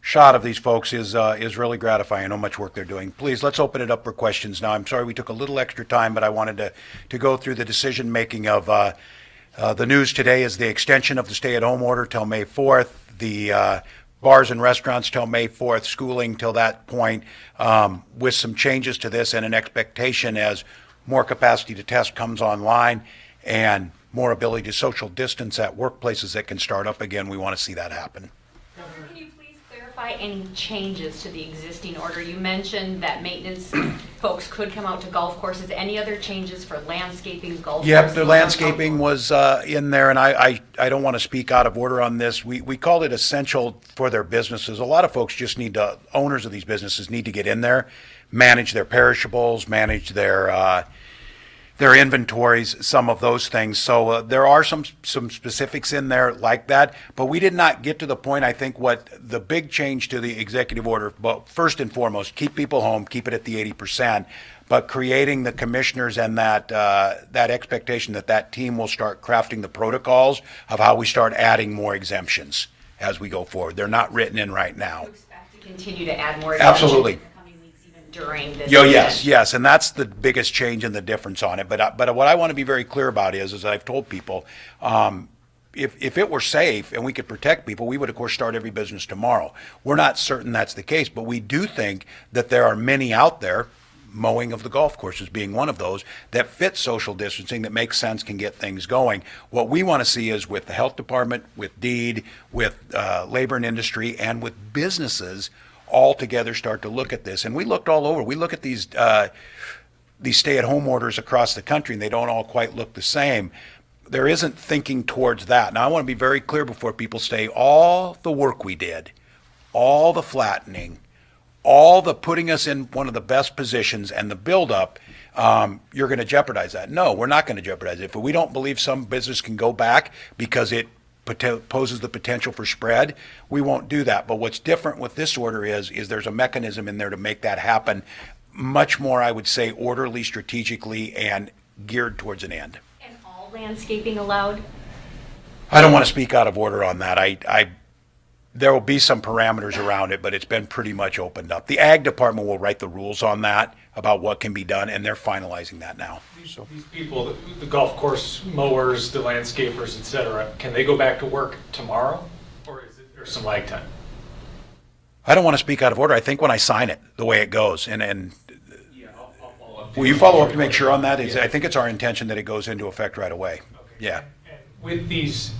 shot of these folks is really gratifying. I know how much work they're doing. Please, let's open it up for questions now. I'm sorry we took a little extra time, but I wanted to go through the decision-making of the news today is the extension of the stay-at-home order till May 4th, the bars and restaurants till May 4th, schooling till that point, with some changes to this and an expectation as more capacity to test comes online and more ability to social distance at workplaces that can start up again. We want to see that happen. Can you please clarify any changes to the existing order? You mentioned that maintenance folks could come out to golf courses. Any other changes for landscaping, golf courses? Yep, the landscaping was in there, and I don't want to speak out of order on this. We called it essential for their businesses. A lot of folks just owners of these businesses need to get in there, manage their perishables, manage their inventories, some of those things. So there are some specifics in there like that, but we did not get to the point, I think, what the big change to the executive order, but first and foremost, keep people home, keep it at the 80%, but creating the commissioners and that expectation that team will start crafting the protocols of how we start adding more exemptions as we go forward. They're not written in right now. You expect to continue to add more exemptions Absolutely. in the coming weeks, even during this Yes, event? yes, and that's the biggest change and the difference on it. But what I want to be very clear about is I've told people, if it were safe and we could protect people, we would of course start every business tomorrow. We're not certain that's the case, but we do think that there are many out there, mowing of the golf courses being one of those, that fit social distancing, that makes sense, can get things going. What we want to see is with the health department, with DEED, with labor and industry, and with businesses all together start to look at this. And we looked all over. We look at these stay-at-home orders across the country, and they don't all quite look the same. There isn't thinking towards that. Now, I want to be very clear before people say all the work we did, all the flattening, all the putting us in one of the best positions and the buildup, you're going to jeopardize that. No, we're not going to jeopardize it. If we don't believe some business can go back because it poses the potential for spread, we won't do that. But what's different with this order is there's a mechanism in there to make that happen much more, I would say, orderly, strategically, and geared towards an end. And all landscaping allowed? I don't want to speak out of order on that. There will be some parameters around it, but it's been pretty much opened up. The ag department will write the rules on that, about what can be done, and they're finalizing that now. These people, the golf course mowers, the landscapers, et cetera, can they go back to work tomorrow? Or is it, there's some lag time? I don't want to speak out of order. I think when I sign it, the way it goes, and Yeah, I'll follow up. will you follow up to make sure on that? I think it's our intention that it goes into effect right away. Yeah. And with these,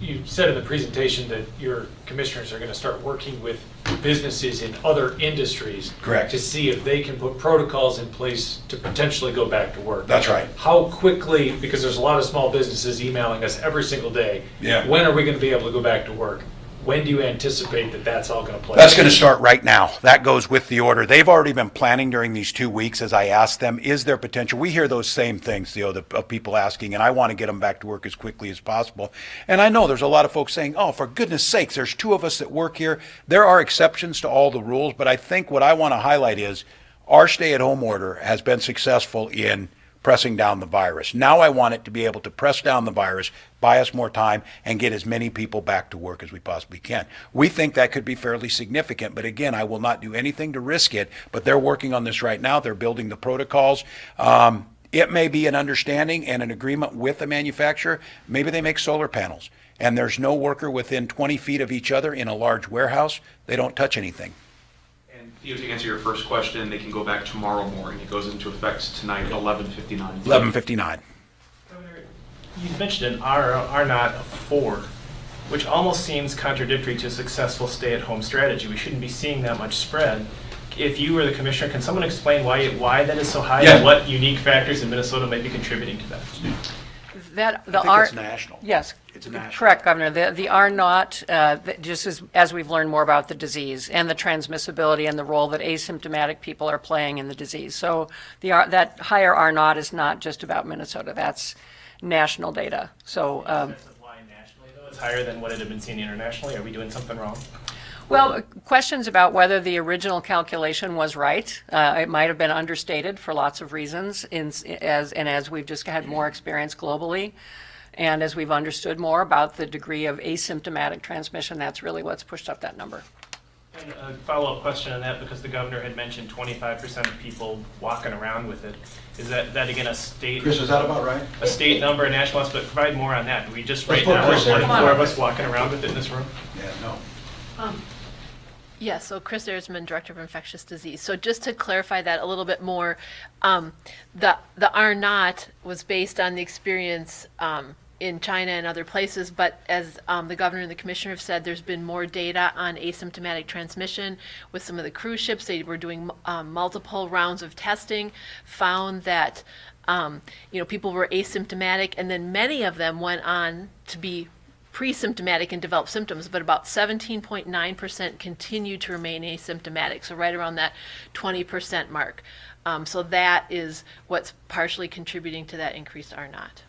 you said in the presentation that your commissioners are going to start working with businesses in other industries. Correct. To see if they can put protocols in place to potentially go back to work. That's right. How quickly, because there's a lot of small businesses emailing us every single day. Yeah. When are we going to be able to go back to work? When do you anticipate that that's all going to play? That's going to start right now. That goes with the order. They've already been planning during these 2 weeks, as I asked them, is there potential? We hear those same things, Theo, of people asking, and I want to get them back to work as quickly as possible. And I know there's a lot of folks saying, oh, for goodness sakes, there's 2 of us that work here. There are exceptions to all the rules, but I think what I want to highlight is our stay-at-home order has been successful in pressing down the virus. Now I want it to be able to press down the virus, buy us more time, and get as many people back to work as we possibly can. We think that could be fairly significant, but again, I will not do anything to risk it, but they're working on this right now. They're building the protocols. It may be an understanding and an agreement with the manufacturer. Maybe they make solar panels, and there's no worker within 20 feet of each other in a large warehouse. They don't touch anything. And Theo, to answer your first question, they can go back tomorrow morning. It goes into effect tonight at 11:59. 11:59. Governor, you mentioned an R naught of 4, which almost seems contradictory to a successful stay-at-home strategy. We shouldn't be seeing that much spread. If you were the commissioner, can someone explain why that is so high Yeah. and what unique factors in Minnesota might be contributing to that? I think it's national. Yes. It's national. Correct, Governor. The R naught, just as we've learned more about the disease and the transmissibility and the role that asymptomatic people are playing in the disease. So that higher R naught is not just about Minnesota. That's national data. So, That's why nationally, though, it's higher than what it had been seen internationally? Are we doing something wrong? well, questions about whether the original calculation was right. It might have been understated for lots of reasons, as we've just had more experience globally, and as we've understood more about the degree of asymptomatic transmission, that's really what's pushed up that number. And a follow-up question on that, because the governor had mentioned 25% of people walking around with it. Is that again a state? Chris, is that about right? A state number, a national aspect? Provide more on that. Do we just Let's right put now, Chris there. one in Come on. 4 of us walking around with it in this room? Yeah, no. Yeah, so Chris Erzman, Director of Infectious Disease. So just to clarify that a little bit more, the R naught was based on the experience in China and other places, but as the governor and the commissioner have said, there's been more data on asymptomatic transmission with some of the cruise ships. They were doing multiple rounds of testing, found that people were asymptomatic, and then many of them went on to be pre-symptomatic and develop symptoms, but about 17.9% continue to remain asymptomatic, so right around that 20% mark. So that is what's partially contributing to that increased R naught.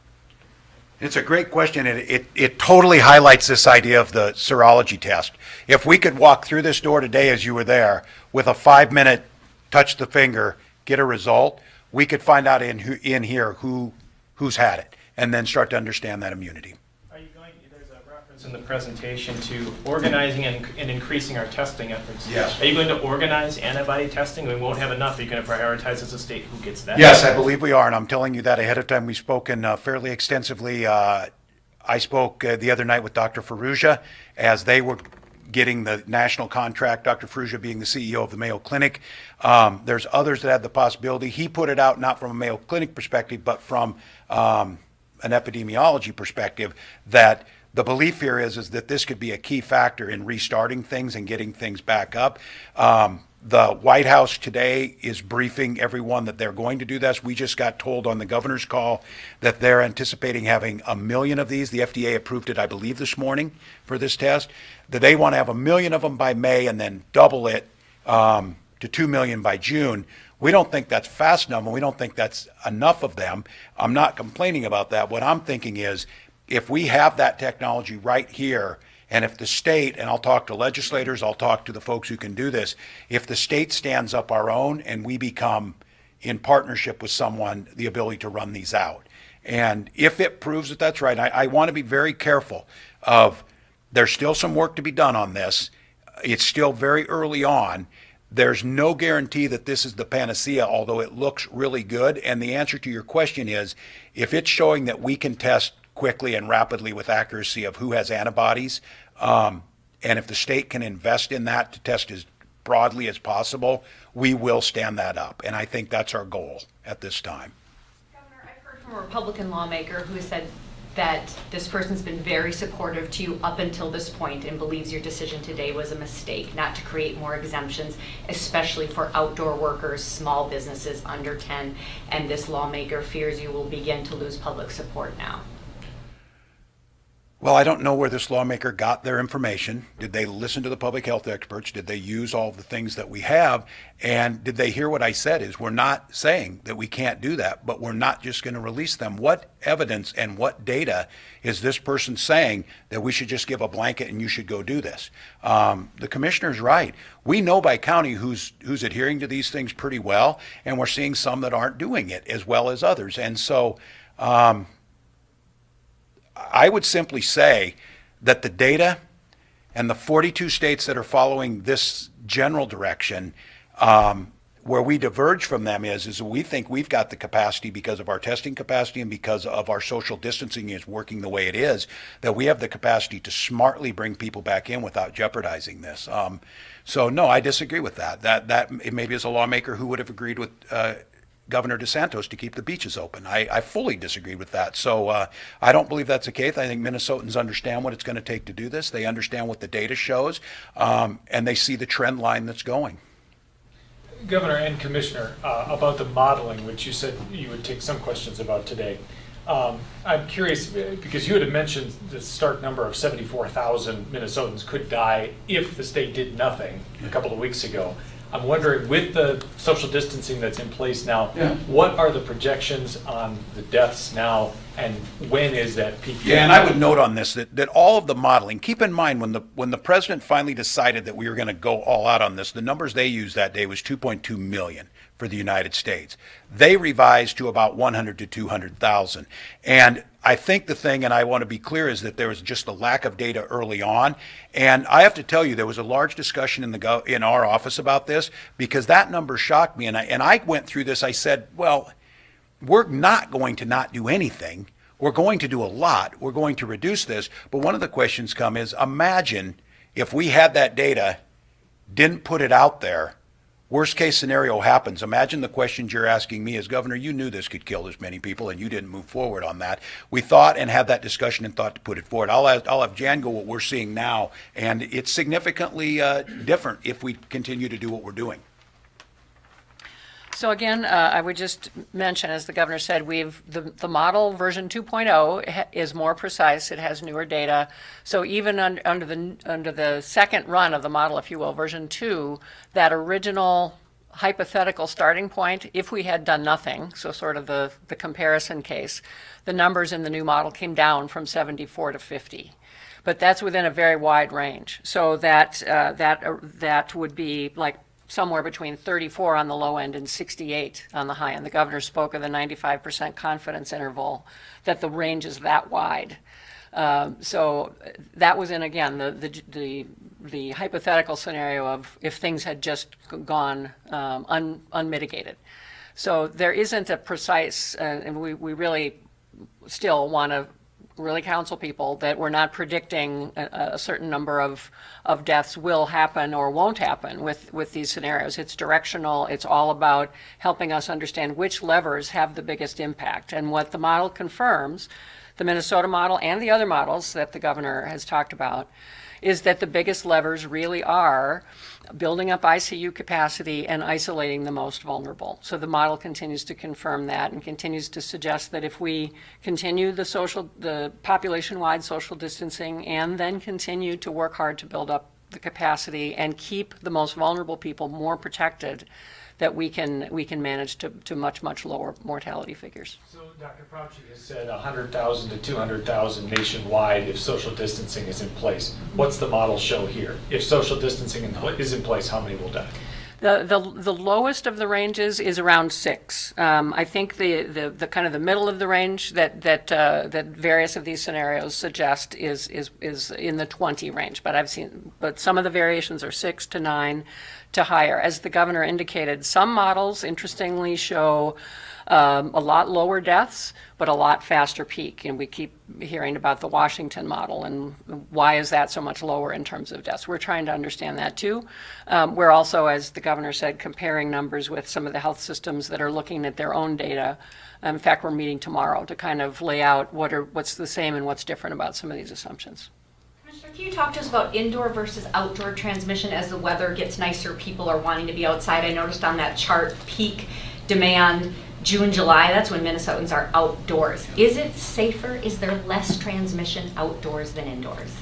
It's a great question, and it totally highlights this idea of the serology test. If we could walk through this door today as you were there with a 5-minute touch the finger, get a result, we could find out in here who's had it, and then start to understand that immunity. Are you going, there's a reference in the presentation to organizing and increasing our testing efforts. Yes. Are you going to organize antibody testing? We won't have enough. Are you going to prioritize as a state who gets that? Yes, I believe we are, and I'm telling you that ahead of time. We've spoken fairly extensively. I spoke the other night with Dr. Ferrugia as they were getting the national contract, Dr. Ferrugia being the CEO of the Mayo Clinic. There's others that had the possibility. He put it out not from a Mayo Clinic perspective, but from an epidemiology perspective, that the belief here is that this could be a key factor in restarting things and getting things back up. The White House today is briefing everyone that they're going to do this. We just got told on the governor's call that they're anticipating having 1 million of these. The FDA approved it, I believe, this morning for this test, that they want to have 1 million of them by May and then double it to 2 million by June. We don't think that's fast enough, and we don't think that's enough of them. I'm not complaining about that. What I'm thinking is, if we have that technology right here And if the state, and I'll talk to legislators, I'll talk to the folks who can do this, if the state stands up our own and we become in partnership with someone, the ability to run these out. And if it proves that that's right, I want to be very careful of, there's still some work to be done on this. It's still very early on. There's no guarantee that this is the panacea, although it looks really good. And the answer to your question is, if it's showing that we can test quickly and rapidly with accuracy of who has antibodies, and if the state can invest in that to test as broadly as possible, we will stand that up. And I think that's our goal at this time. Governor, I've heard from a Republican lawmaker who said that this person's been very supportive to you up until this point and believes your decision today was a mistake, not to create more exemptions, especially for outdoor workers, small businesses under 10, and this lawmaker fears you will begin to lose public support now. Well, I don't know where this lawmaker got their information. Did they listen to the public health experts? Did they use all of the things that we have? And did they hear what I said is, we're not saying that we can't do that, but we're not just going to release them. What evidence and what data is this person saying that we should just give a blanket and you should go do this? The commissioner's right. We know by county who's adhering to these things pretty well, and we're seeing some that aren't doing it as well as others. And so, I would simply say that the data and the 42 states that are following this general direction, where we diverge from them is we think we've got the capacity because of our testing capacity and because of our social distancing is working the way it is, that we have the capacity to smartly bring people back in without jeopardizing this. So no, I disagree with that. That maybe as a lawmaker who would have agreed with Governor DeSantis to keep the beaches open. I fully disagree with that. So I don't believe that's the case. I think Minnesotans understand what it's going to take to do this. They understand what the data shows, and they see the trend line that's going. Governor and Commissioner, about the modeling, which you said you would take some questions about today. I'm curious, because you had mentioned the stark number of 74,000 Minnesotans could die if the state did nothing a couple of weeks ago. I'm wondering, with the social distancing that's in place now, what are the projections on the deaths now, and when is that peak? Yeah, and I would note on this that all of the modeling, keep in mind when the president finally decided that we were going to go all out on this, the numbers they used that day was 2.2 million for the United States. They revised to about 100 to 200,000. And I think the thing, and I want to be clear, is that there was just a lack of data early on. And I have to tell you, there was a large discussion in our office about this, because that number shocked me. And I went through this. I said, well, we're not going to not do anything. We're going to do a lot. We're going to reduce this. But one of the questions come is, imagine if we had that data, didn't put it out there, worst case scenario happens. Imagine the questions you're asking me as governor. You knew this could kill this many people, and you didn't move forward on that. We thought and had that discussion and thought to put it forward. I'll have Jan go what we're seeing now, and it's significantly different if we continue to do what we're doing. So again, I would just mention, as the governor said, the model version 2.0 is more precise. It has newer data. So even under the second run of the model, if you will, version 2, that original hypothetical starting point, if we had done nothing, so sort of the comparison case, the numbers in the new model came down from 74 to 50. But that's within a very wide range. So that would be like somewhere between 34 on the low end and 68 on the high end. The governor spoke of the 95% confidence interval, that the range is that wide. So that was in, again, the hypothetical scenario of if things had just gone unmitigated. So there isn't a precise, and we really still want to really counsel people that we're not predicting a certain number of deaths will happen or won't happen with these scenarios. It's directional. It's all about helping us understand which levers have the biggest impact. And what the model confirms, the Minnesota model and the other models that the governor has talked about, is that the biggest levers really are building up ICU capacity and isolating the most vulnerable. So the model continues to confirm that and continues to suggest that if we continue the population-wide social distancing and then continue to work hard to build up the capacity and keep the most vulnerable people more protected, that we can manage to much lower mortality figures. So Dr. Fauci has said 100,000 to 200,000 nationwide if social distancing is in place. What's the model show here? If social distancing is in place, how many will die? The lowest of the ranges is around 6. I think the kind of the middle of the range that various of these scenarios suggest is in the 20 range. But some of the variations are 6 to 9 to higher. As the governor indicated, some models interestingly show a lot lower deaths, but a lot faster peak. And we keep hearing about the Washington model and why is that so much lower in terms of deaths. We're trying to understand that too. We're also, as the governor said, comparing numbers with some of the health systems that are looking at their own data. In fact, we're meeting tomorrow to kind of lay out what's the same and what's different about some of these assumptions. Commissioner, can you talk to us about indoor versus outdoor transmission as the weather gets nicer, people are wanting to be outside? I noticed on that chart, peak demand, June, July, that's when Minnesotans are outdoors. Is it safer? Is there less transmission outdoors than indoors?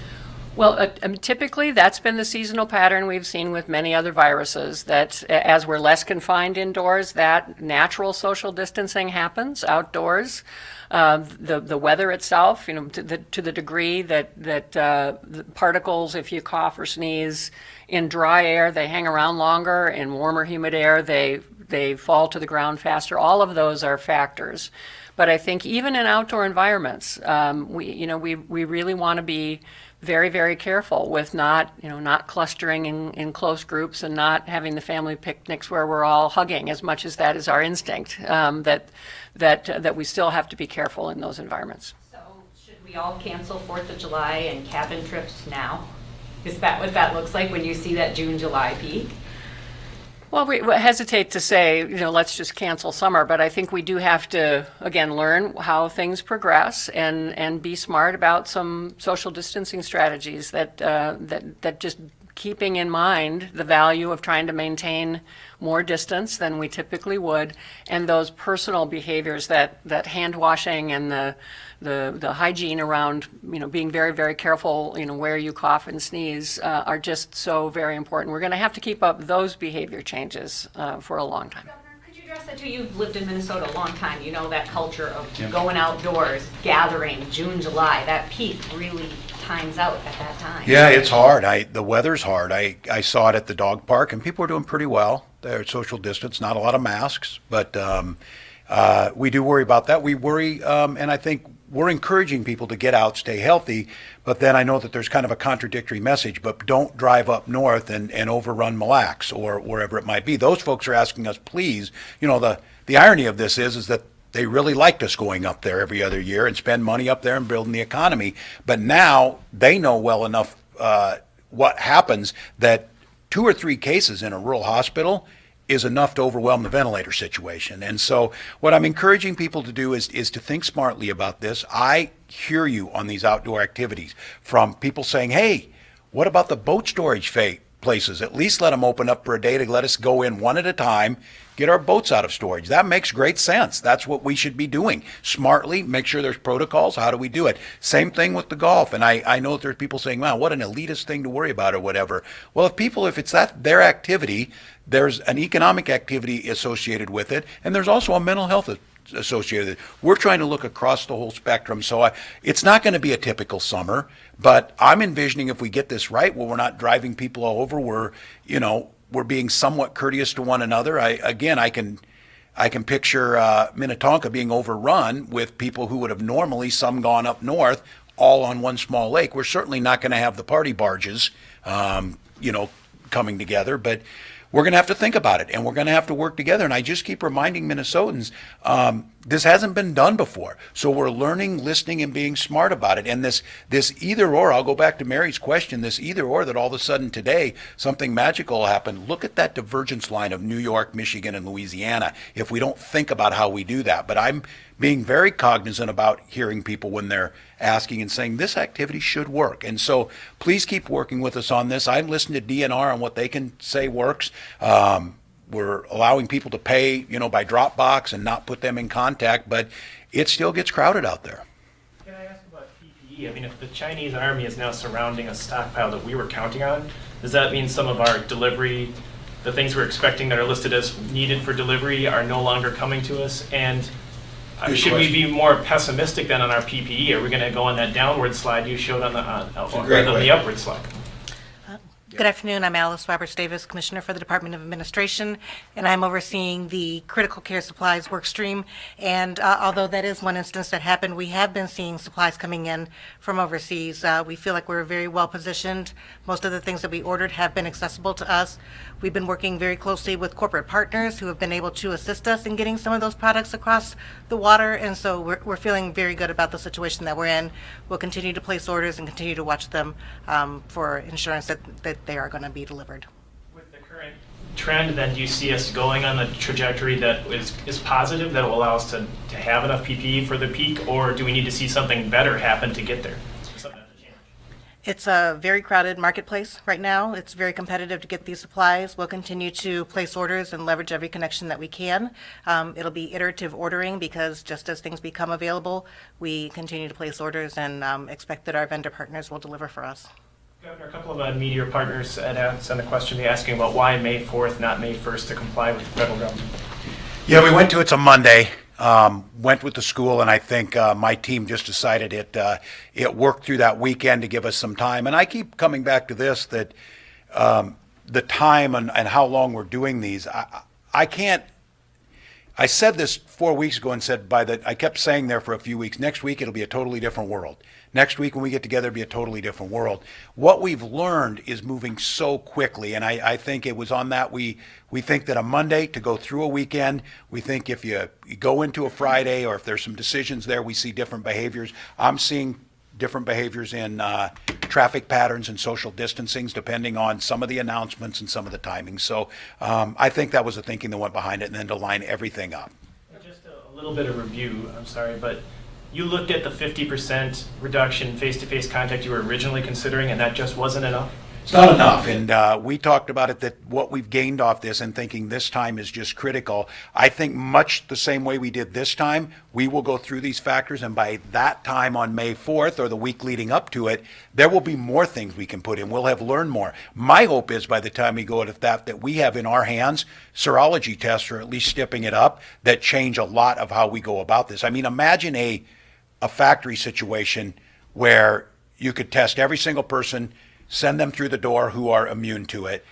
Well, typically, that's been the seasonal pattern we've seen with many other viruses, that as we're less confined indoors, that natural social distancing happens outdoors. The weather itself, to the degree that the particles, if you cough or sneeze, in dry air, they hang around longer. In warmer, humid air, they fall to the ground faster. All of those are factors. But I think even in outdoor environments, we really want to be very, very careful with not clustering in close groups and not having the family picnics where we're all hugging, as much as that is our instinct, that we still have to be careful in those environments. So should we all cancel 4th of July and cabin trips now? Is that what that looks like when you see that June, July peak? Well, we hesitate to say, let's just cancel summer, but I think we do have to, again, learn how things progress and be smart about some social distancing strategies that just keeping in mind the value of trying to maintain more distance than we typically would, and those personal behaviors that hand washing and the hygiene around being very, very careful where you cough and sneeze are just so very important. We're going to have to keep up those behavior changes for a long time. Governor, could you address that too? You've lived in Minnesota a long time. You know that culture of going outdoors, gathering, June, July. That peak really times out at that time. Yeah, it's hard. The weather's hard. I saw it at the dog park, and people are doing pretty well. They're social distance, not a lot of masks, but we do worry about that. We worry, and I think we're encouraging people to get out, stay healthy, but then I know that there's kind of a contradictory message, but don't drive up north and overrun Mille Lacs or wherever it might be. Those folks are asking us, please, the irony of this is that they really liked us going up there every other year and spend money up there and building the economy. But now they know well enough what happens, that 2 or 3 cases in a rural hospital is enough to overwhelm the ventilator situation. And so what I'm encouraging people to do is to think smartly about this. I hear you on these outdoor activities from people saying, hey, what about the boat storage places? At least let them open up for a day to let us go in one at a time, get our boats out of storage. That makes great sense. That's what we should be doing. Smartly, make sure there's protocols. How do we do it? Same thing with the golf. And I know that there's people saying, wow, what an elitist thing to worry about or whatever. Well, if it's their activity, there's an economic activity associated with it, and there's also a mental health associated with it. We're trying to look across the whole spectrum. So it's not going to be a typical summer, but I'm envisioning if we get this right, where we're not driving people all over, we're being somewhat courteous to one another. I can picture Minnetonka being overrun with people who would have normally, some gone up north, all on one small lake. We're certainly not going to have the party barges, coming together, but we're going to have to think about it, and we're going to have to work together. And I just keep reminding Minnesotans, this hasn't been done before. So we're learning, listening, and being smart about it. And this either or, I'll go back to Mary's question, this either or that all of a sudden today something magical will happen. Look at that divergence line of New York, Michigan, and Louisiana if we don't think about how we do that. But I'm being very cognizant about hearing people when they're asking and saying this activity should work. And so please keep working with us on this. I'm listening to DNR on what they can say works. We're allowing people to pay, by Dropbox and not put them in contact, but it still gets crowded out there. Can I ask about PPE? I mean, if the Chinese army is now surrounding a stockpile that we were counting on, does that mean some of our delivery the things we're expecting that are listed as needed for delivery are no longer coming to us? And Good should we question. be more pessimistic than on our PPE? Are we going to go on that downward slide you showed on the, great rather than the question. upward slide? Good afternoon. I'm Alice Roberts Davis, Commissioner for the Department of Administration, and I'm overseeing the Critical Care Supplies work stream. And although that is one instance that happened, we have been seeing supplies coming in from overseas. We feel like we're very well positioned. Most of the things that we ordered have been accessible to us. We've been working very closely with corporate partners who have been able to assist us in getting some of those products across the water, and so we're feeling very good about the situation that we're in. We'll continue to place orders and continue to watch them for insurance that they are going to be delivered. With the current trend, then, do you see us going on the trajectory that is positive, that will allow us to have enough PPE for the peak, or do we need to see something better happen to get there? Something to change. It's a very crowded marketplace right now. It's very competitive to get these supplies. We'll continue to place orders and leverage every connection that we can. It'll be iterative ordering because just as things become available, we continue to place orders and expect that our vendor partners will deliver for us. Governor, a couple of Meteor partners had sent a question asking about why May 4th, not May 1st, to comply with the federal government. Yeah, we went to, it's a Monday, went with the school, and I think my team just decided it worked through that weekend to give us some time. And I keep coming back to this, that the time and how long we're doing these, I can't, I said this 4 weeks ago and said I kept saying there for a few weeks, next week it'll be a totally different world. Next week when we get together, it'll be a totally different world. What we've learned is moving so quickly, and I think it was on that we think that a Monday to go through a weekend, we think if you go into a Friday or if there's some decisions there, we see different behaviors. I'm seeing different behaviors in traffic patterns and social distancings depending on some of the announcements and some of the timing. So I think that was the thinking that went behind it, and then to line everything up. Just a little bit of review, I'm sorry, but you looked at the 50% reduction in face-to-face contact you were originally considering, and that just wasn't enough? It's not enough, and we talked about it, that what we've gained off this and thinking this time is just critical. I think much the same way we did this time, we will go through these factors, and by that time on May 4th or the week leading up to it, there will be more things we can put in. We'll have learned more. My hope is by the time we go at that we have in our hands serology tests, or at least stepping it up, that change a lot of how we go about this. I mean, imagine a factory situation where you could test every single person, send them through the door who are immune to it,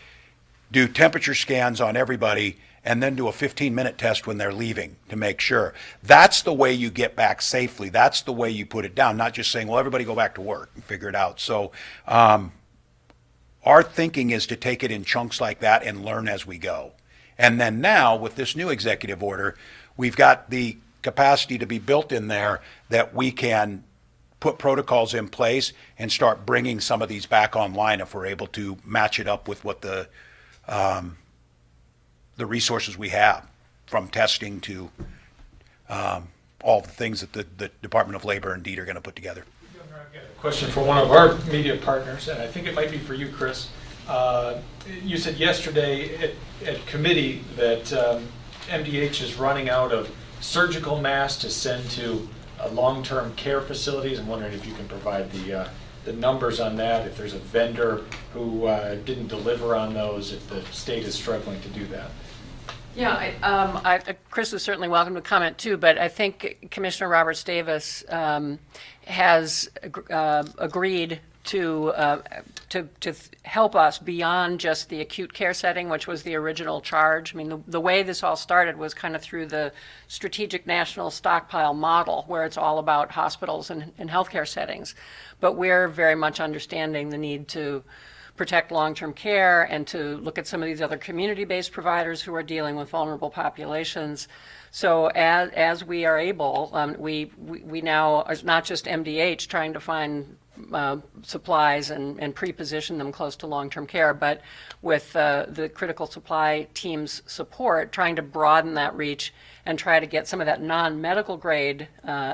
do temperature scans on everybody, and then do a 15-minute test when they're leaving to make sure. That's the way you get back safely. That's the way you put it down, not just saying, well, everybody go back to work and figure it out. So our thinking is to take it in chunks like that and learn as we go. And then now, with this new executive order, we've got the capacity to be built in there that we can put protocols in place and start bringing some of these back online if we're able to match it up with what the resources we have, from testing to all the things that the Department of Labor and DEED are going to put together. Governor, I've got a question for one of our media partners, and I think it might be for you, Chris. You said yesterday at committee that MDH is running out of surgical masks to send to long-term care facilities. I'm wondering if you can provide the numbers on that, if there's a vendor who didn't deliver on those, if the state is struggling to do that. Yeah, Chris is certainly welcome to comment too, but I think Commissioner Roberts Davis has agreed to help us beyond just the acute care setting, which was the original charge. I mean, the way this all started was kind of through the strategic national stockpile model, where it's all about hospitals and healthcare settings. But we're very much understanding the need to protect long-term care and to look at some of these other community-based providers who are dealing with vulnerable populations. So as we are able, we now, it's not just MDH trying to find supplies and pre-position them close to long-term care, but with the critical supply team's support, trying to broaden that reach and try to get some of that non-medical grade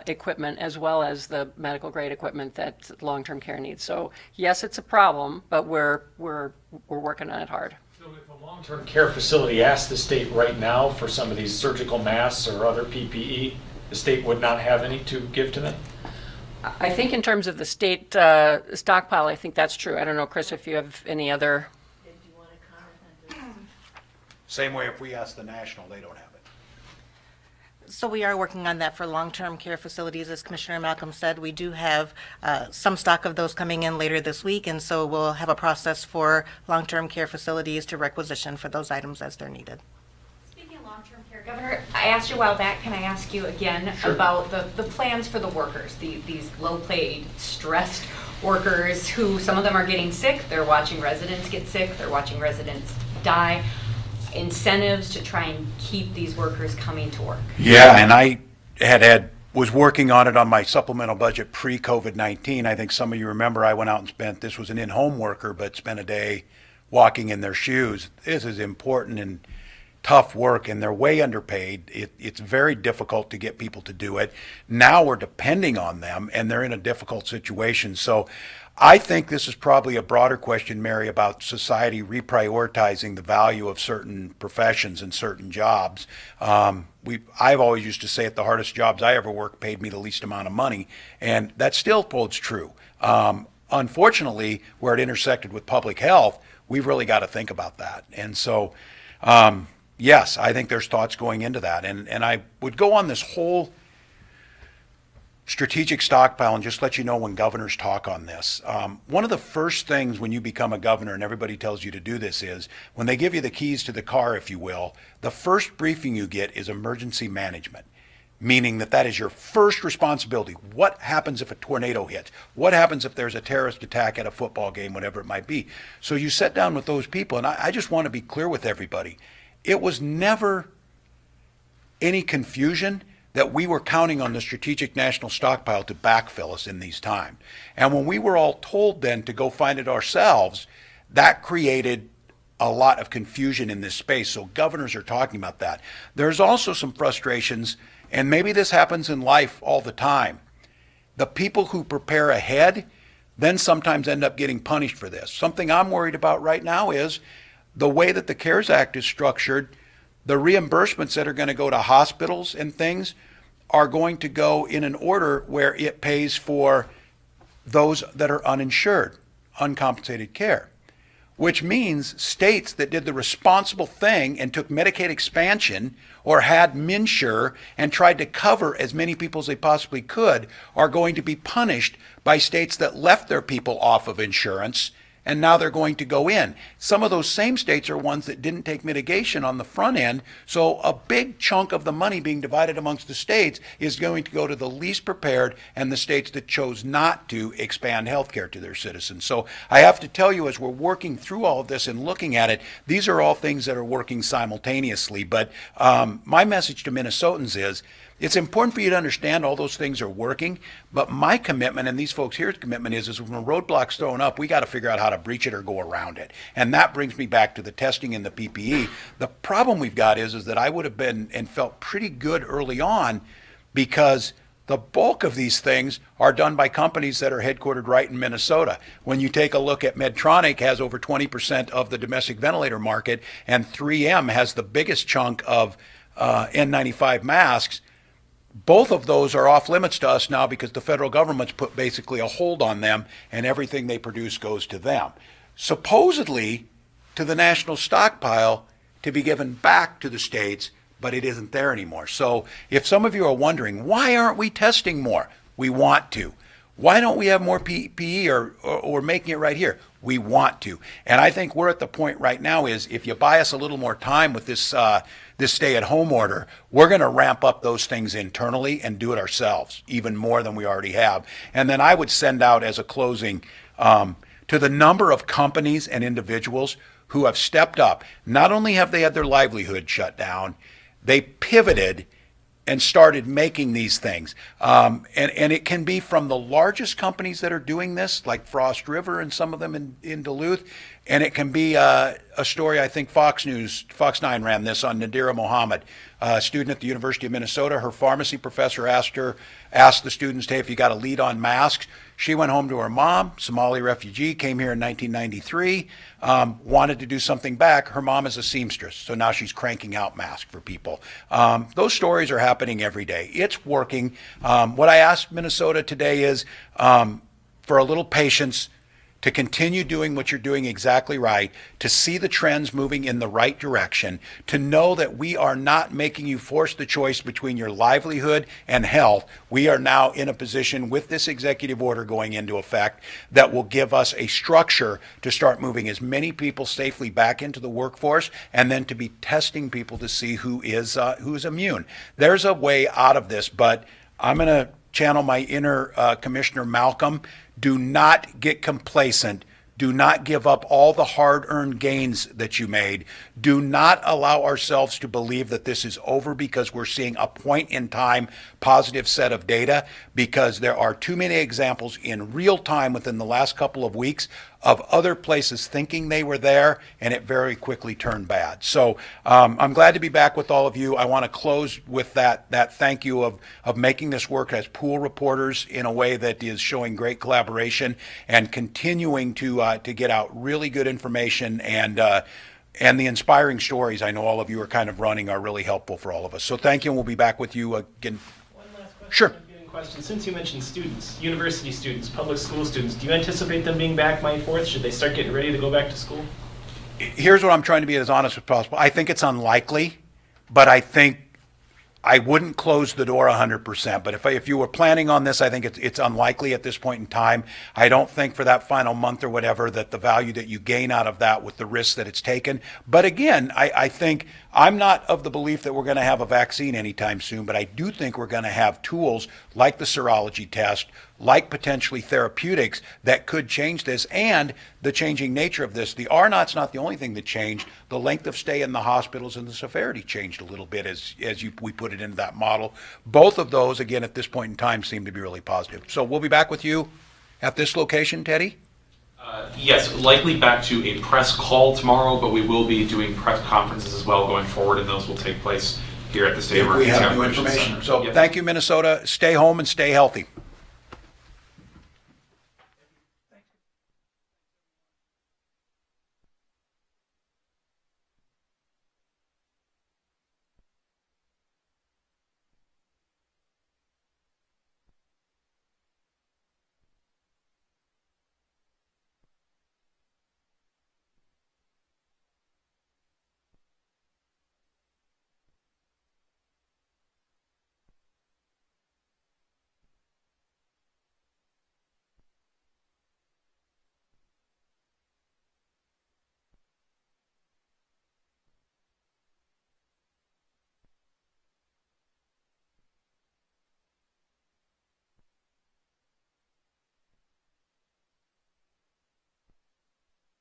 equipment as well as the medical grade equipment that long-term care needs. So yes, it's a problem, but we're working on it hard. So if a long-term care facility asked the state right now for some of these surgical masks or other PPE, the state would not have any to give to them? I think in terms of the state stockpile, I think that's true. I don't know, Chris, if you have any other. Same way if we ask the national, they don't have it. So we are working on that for long-term care facilities. As Commissioner Malcolm said, we do have some stock of those coming in later this week, and so we'll have a process for long-term care facilities to requisition for those items as they're needed. Speaking of long-term care, Governor, I asked you a while back, can I ask you again about the plans for the workers, these low-paid, stressed workers who, some of them are getting sick, they're watching residents get sick, they're watching residents die, incentives to try and keep these workers coming to work? Yeah, and I was working on it on my supplemental budget pre-COVID-19. I think some of you remember I went out and spent, this was an in-home worker, but spent a day walking in their shoes. This is important and tough work, and they're way underpaid. It's very difficult to get people to do it. Now we're depending on them, and they're in a difficult situation. So I think this is probably a broader question, Mary, about society reprioritizing the value of certain professions and certain jobs. I've always used to say it, the hardest jobs I ever worked paid me the least amount of money, and that still holds true. Unfortunately, where it intersected with public health, we've really got to think about that. And so, yes, I think there's thoughts going into that. And I would go on this whole strategic stockpile and just let you know when governors talk on this. One of the first things when you become a governor, and everybody tells you to do this, is when they give you the keys to the car, if you will, the first briefing you get is emergency management, meaning that is your first responsibility. What happens if a tornado hits? What happens if there's a terrorist attack at a football game, whatever it might be? So you sit down with those people, and I just want to be clear with everybody. It was never any confusion that we were counting on the Strategic National Stockpile to backfill us in these times. And when we were all told then to go find it ourselves, that created a lot of confusion in this space. So governors are talking about that. There's also some frustrations, and maybe this happens in life all the time. The people who prepare ahead then sometimes end up getting punished for this. Something I'm worried about right now is the way that the CARES Act is structured. The reimbursements that are going to go to hospitals and things are going to go in an order where it pays for those that are uninsured, uncompensated care, which means states that did the responsible thing and took Medicaid expansion or had MNsure and tried to cover as many people as they possibly could are going to be punished by states that left their people off of insurance, and now they're going to go in. Some of those same states are ones that didn't take mitigation on the front end, so a big chunk of the money being divided amongst the states is going to go to the least prepared and the states that chose not to expand health care to their citizens. So I have to tell you, as we're working through all of this and looking at it, these are all things that are working simultaneously. But my message to Minnesotans is, it's important for you to understand all those things are working, but my commitment, and these folks here's commitment, is when a roadblock's thrown up, we got to figure out how to breach it or go around it. And that brings me back to the testing and the PPE. The problem we've got is that I would have been and felt pretty good early on because the bulk of these things are done by companies that are headquartered right in Minnesota. When you take a look at Medtronic, has over 20% of the domestic ventilator market, and 3M has the biggest chunk of N95 masks. Both of those are off limits to us now because the federal government's put basically a hold on them, and everything they produce goes to them. Supposedly to the national stockpile to be given back to the states, but it isn't there anymore. So if some of you are wondering, why aren't we testing more? We want to. Why don't we have more PPE or making it right here? We want to. And I think we're at the point right now is if you buy us a little more time with this this stay-at-home order, we're going to ramp up those things internally and do it ourselves, even more than we already have. And then I would send out as a closing to the number of companies and individuals who have stepped up. Not only have they had their livelihood shut down, they pivoted and started making these things. And it can be from the largest companies that are doing this, like Frost River and some of them in Duluth. And it can be a story, I think Fox 9 ran this on Nadira Mohammed, a student at the University of Minnesota. Her pharmacy professor asked the students, hey, if you got a lead on masks. She went home to her mom, Somali refugee, came here in 1993, wanted to do something back. Her mom is a seamstress, so now she's cranking out masks for people. Those stories are happening every day. It's working. What I asked Minnesota today is for a little patience to continue doing what you're doing exactly right, to see the trends moving in the right direction, to know that we are not making you force the choice between your livelihood and health. We are now in a position with this executive order going into effect that will give us a structure to start moving as many people safely back into the workforce, and then to be testing people to see who is immune. There's a way out of this, but I'm going to channel my inner Commissioner Malcolm. Do not get complacent. Do not give up all the hard-earned gains that you made. Do not allow ourselves to believe that this is over because we're seeing a point-in-time positive set of data, because there are too many examples in real time within the last couple of weeks of other places thinking they were there, and it very quickly turned bad. So I'm glad to be back with all of you. I want to close with that thank you of making this work as pool reporters in a way that is showing great collaboration and continuing to get out really good information, and the inspiring stories I know all of you are kind of running are really helpful for all of us. So thank you, and we'll be back with you again. One last question. Sure. Question. Since you mentioned students, university students, public school students, do you anticipate them being back May 4th? Should they start getting ready to go back to school? Here's what I'm trying to be as honest as possible. I think it's unlikely, but I think I wouldn't close the door 100%. But if you were planning on this, I think it's unlikely at this point in time. I don't think for that final month or whatever that the value that you gain out of that with the risks that it's taken. But again, I think I'm not of the belief that we're going to have a vaccine anytime soon, but I do think we're going to have tools like the serology test, like potentially therapeutics that could change this, and the changing nature of this. The R-naught's not the only thing that changed. The length of stay in the hospitals and the severity changed a little bit as we put it into that model. Both of those, again, at this point in time, seem to be really positive. So we'll be back with you at this location, Teddy? Yes, likely back to a press call tomorrow, but we will be doing press conferences as well going forward, and those will take place here at the State If we Emergency have new Operations information. Center. So Yes. thank you, Minnesota. Stay home and stay healthy.